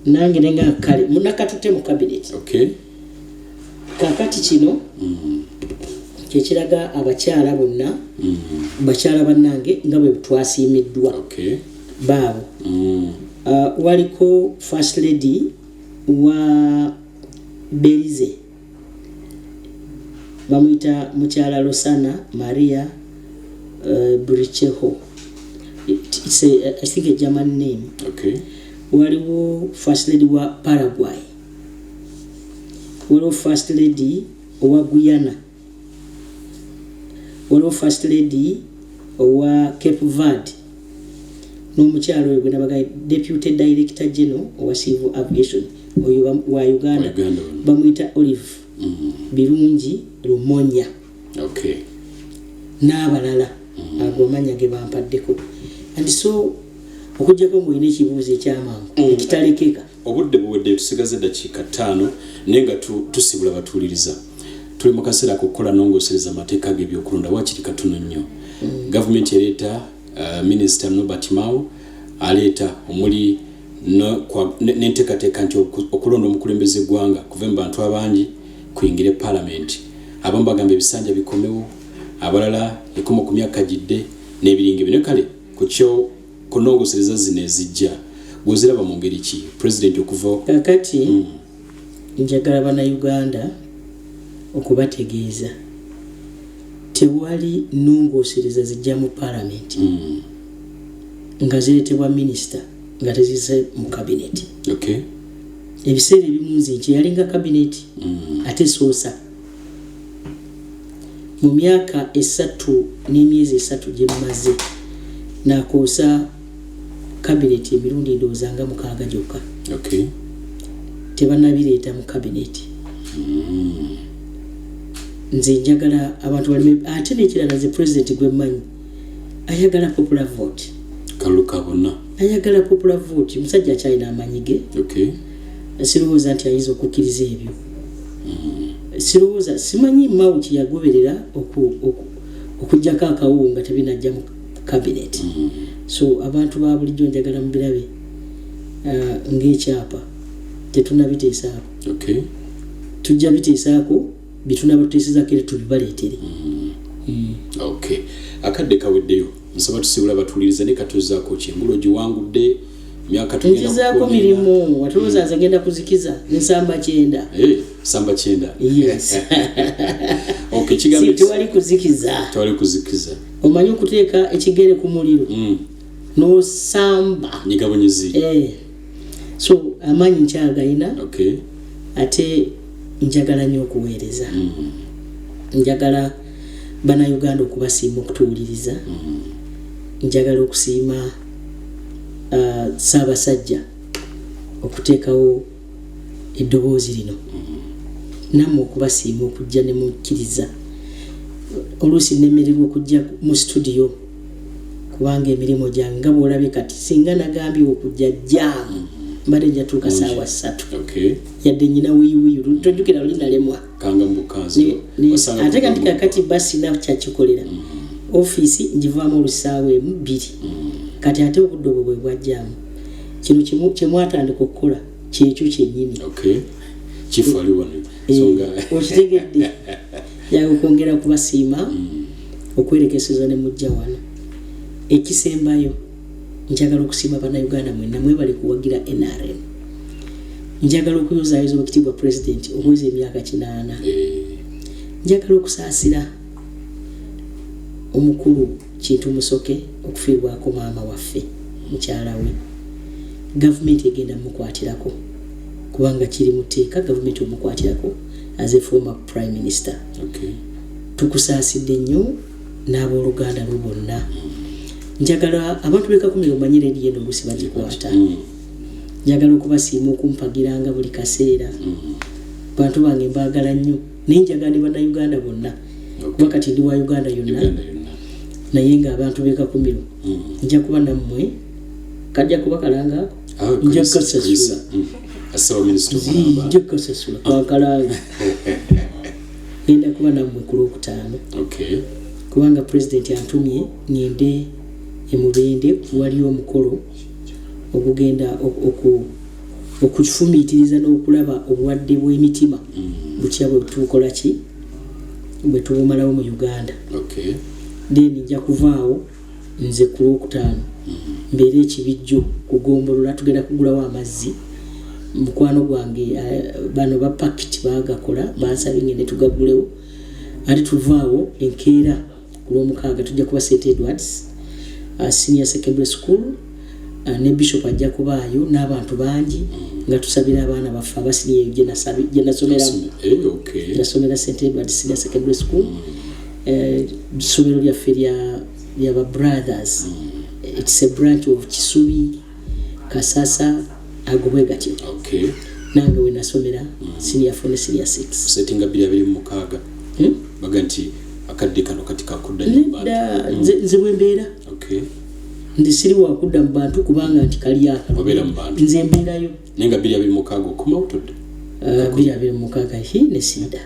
A: nange nenga kale munakatute mu cabinet.
B: Okay.
A: Kakati kino kyekiraga abakyala bonna bakyala bannange nga bwe twasiimiddwa.
B: Okay.
A: Baabo waliko First Lady wa Belize bamwita mukyala Rosana Maria Bricheho. It's I think a German name.
B: Okay.
A: Waliwo First Lady wa Paraguay. Waliwo First Lady wa Guyana. Waliwo First Lady wa Cape Verde. N'omukyalo oyo gwe nabaga Deputy Director General wa Civil Aviation oyo wa Uganda bamwita Olive Birungi Lumonya.
B: Okay.
A: N'abalala agomanya ge bampaddeko. And so okujjako ng'olina ekibuuzo ekyamangu ekitalekeka
B: obudde buwedde tusigaze dakiika 5 naye nga tusibula batuwuliriza tuli mu kaseera kukola nongosereza amateeka g'ebyokulonda wakiri katono nnyo. Gavumenti ereeta Minister Norbert Mao aleeta omuli n'enteekateeka nti okulonda omukulembeze eggwanga kuva mu bantu abangi kuyingire Parliament. Abamu bagamba ebisanja bikomewo abalala ekoma ku myaka gidde n'ebiringa bino kale kukyo kunongosereza zino ezijja gweziraba mu ngeri ki President okuva
A: kakati njagala bannayuganda okubategeeza tewali nongosereza zijja mu Parliament nga zireetebwa Minister nga tezise mu Cabinet.
B: Okay.
A: Ebiseera ebimu nze yalinga Cabinet ate soosa mu myaka 3 n'emyezi 3 gye mmaze nakoosa Cabinet emirundi ndowooza nga 6 gyokka.
B: Okay.
A: Tebanabireeta mu Cabinet. Nze njagala abantu balime ate n'ekirala nze President gwe mmanyi ayagala popular vote.
B: Kaluka bonna
A: ayagala popular vote musajja akyalina amanyi ge.
B: Okay.
A: Sirowooza nti ayinza okukkiriza ebyo. Sirowooza simanyi Mao kiyagoberera okujjako akawo nga tebinajja mu Cabinet. So abantu ba bulijjo njagala mubirabe ng'ekyapa tetunabiteesaako.
B: Okay.
A: Tujja biteesaako bitunabateesezako era tubibaleetere.
B: Okay. Akadde kaweddeyo nsaba tusibula batuwuliriza ne katuzaako kyengulu giwangudde myaka tugenda
A: nzizaako mirimu watulowooza nze ngenda kuzikiza nsamba 9.
B: Samba 9.
A: Yes.
B: Okay, kigambo
A: tewali kuzikiza.
B: Tewali kuzikiza.
A: Omanyi okuteeka ekigere ku muliro. N'osamba.
B: Nyigabonyizi.
A: So amaanyi nkyagayina.
B: Okay.
A: ate njagala nnyo okuweereza njagala bannayuganda okubasiima okutuwuliriza njagala okusiima Ssaabasajja okuteekawo eddoboozi lino nammwe okubasiima okujja ne mukkiriza oluusi nemererwa okujja mu studio kubanga emirimu gyange nga bw'olabye kati singa nagambye okujja jjaamu mbadde njatuuka ssaawa 3 yadde nnyina wiiwiiru tojjukira luli nalemwa ate kati kakati basi na kyakikolera ofiisi njivaamu olusaawa 2 kati ate obudde obwo bwe bwajjaamu kino kyemwatandika okukola kyekyo kyennyini okitegedde yaga okwongera kubasiima okwerekeseza ne mujja wano ekisembayo njagala okusiima bannayuganda mwenna mwebale kuwagira NRM njagala okuyozaayoza obukitiibwa pulezidenti omwezi emyaka 8 njagala okusaasira omukulu Kintu Musoke okufiibwako maama waffe mukyala we gavumenti egenda mukwatirako kubanga kiri mu tteeka gavumenti omukwatirako as a former prime minister tukusaasidde nnyo n'abooluganda lwo bonna njagala abantu b'Kakumiro omanyire eri eno oluusi bagikwata njagala okubasiima okumpagiranga buli kaseera bantu bange mbaagala nnyo naye njagala ne bannayuganda bonna kuba kati ndi wa Uganda yonna naye ng'abantu b'Kakumiro nja kuba nammwe kajja kuba kalanga nja kusasula nja kusasula kakalanga ngenda kuba nammwe ku Lwokutaano kubanga pulezidenti antumye ngende emubende waliyo omukolo ogugenda okufumiitiriza n'okulaba obulwadde bw'emitima butya bwe tukola ki bwe tubumalawo mu Uganda then nja kuvaawo nze ku Lwokutaano mbeera ekibijjo kugombolola tugenda kugulawo amazzi mukwano gwange bano ba packet baagakola bansabye ngende tugagulewo ate tuvaawo enkeera ku Lwomukaaga tujja kuba St Edwards Senior Secondary School ne Bishop ajja kubaayo n'abantu bangi nga tusabira abaana baffe abasiriyeyo gye nasomera St Edwards Senior Secondary School ssomero lyaffe lyaba brothers it's a branch of Kisubi Kasasa agobwe gatyo nange we nasomera senior 4 ne senior 6
B: setting up ya mukaaga baganti akadde kano kati kakudda
A: nyumba nze bwembeera ndi siri wakudda mu bantu kubanga nti kali akano nze mbeerayo
B: nenga bili mukaaga okuma utudde
A: bili mukaaga ne sida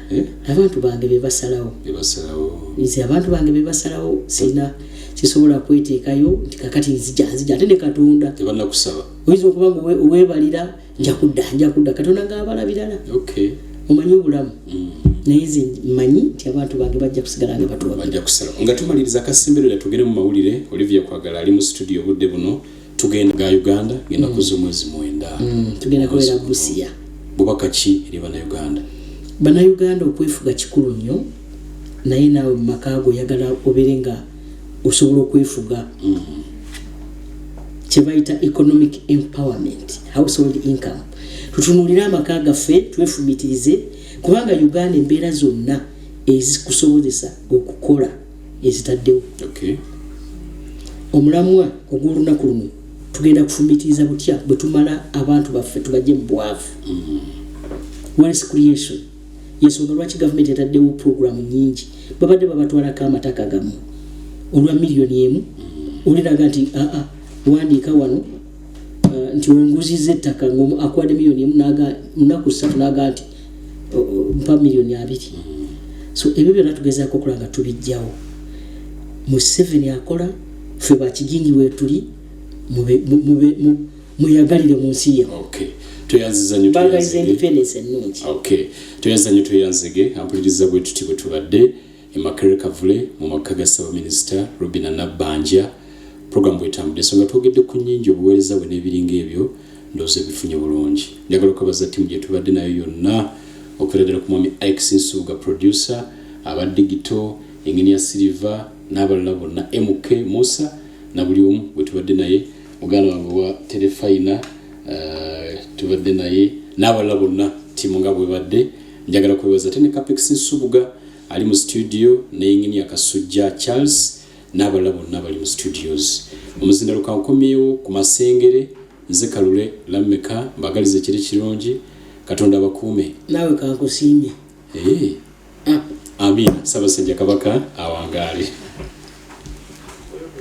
A: abantu bange bebasalawo nze abantu bange bebasalawo sina sisobola kweteekayo nti kakati nzija ate ne Katonda
B: tebana kusaba
A: oyinza okubanga weebalira nja kudda Katonda ng'abala birala omanyi obulamu naye nze mmanyi nti abantu bange bajja kusigala nga
B: bajja kusala nga tumaliriza akasimbiro tugende mu mawulire Olivia Kwagala ali mu studio budde buno tugenda ga Uganda ngenda kuza omwezi 9
A: tugenda kwera Busia
B: bubaka ki eri
A: bannayuganda okwefuga kikulu nnyo naye naawe mu makaago oyagala obeere nga osobola okwefuga kye bayita economic empowerment household income tutunuulire amaka gaffe twefumitirize kubanga Uganda embeera zonna ezikusobozesa okukola ezitaddewo omulamwa ogw'olunaku luno tugenda kufumitiriza butya bwe tumala abantu baffe tubajje mu bwavu wealth creation yensonga lwaki gavumenti etaddewo puroguramu nyingi babadde babatwalako amataka gamu olwa miliyoni emu oliraga nti wandiika wano nti onguziza ettaka ng'akwadde miliyoni emu munaku 3 naga nti mpa miliyoni 2 so ebyo byonna tugezaako okola nga tubijjawo mu 7 akola ffe bakigingi weetuli muyagalire mu nsi
B: toyanzege ampuliriza bwe tuti bwe tubadde Makerere Kavule mu maka ga Ssaabaminisita Robinah Nabbanja program bwetambudde so nga twogedde ku nnyingi obuweereza bwe n'ebiringa ebyo ndowooza bifunye bulungi njagala okubaza ttiimu gye tubadde nayo yonna okuva ddala ku mwami Ike Sinsuga producer aba digital engineer Silver n'abalala bonna MK Musa na buli omu bwe tubadde naye muganda wange wa Telefina tubadde naye n'abalala bonna timu nga bwe badde njagala kwebaza tene Capex Nsubuga ali mu studio ne Engineer Kasujja Charles n'abalala bonna bali mu studios omuzindalo kankomyewo ku masengere nze Kalule Lameka mbagalize kiri kirungi Katonda abakuume
A: nawe kankusiimye
B: amina Ssaabasajja Kabaka awangaale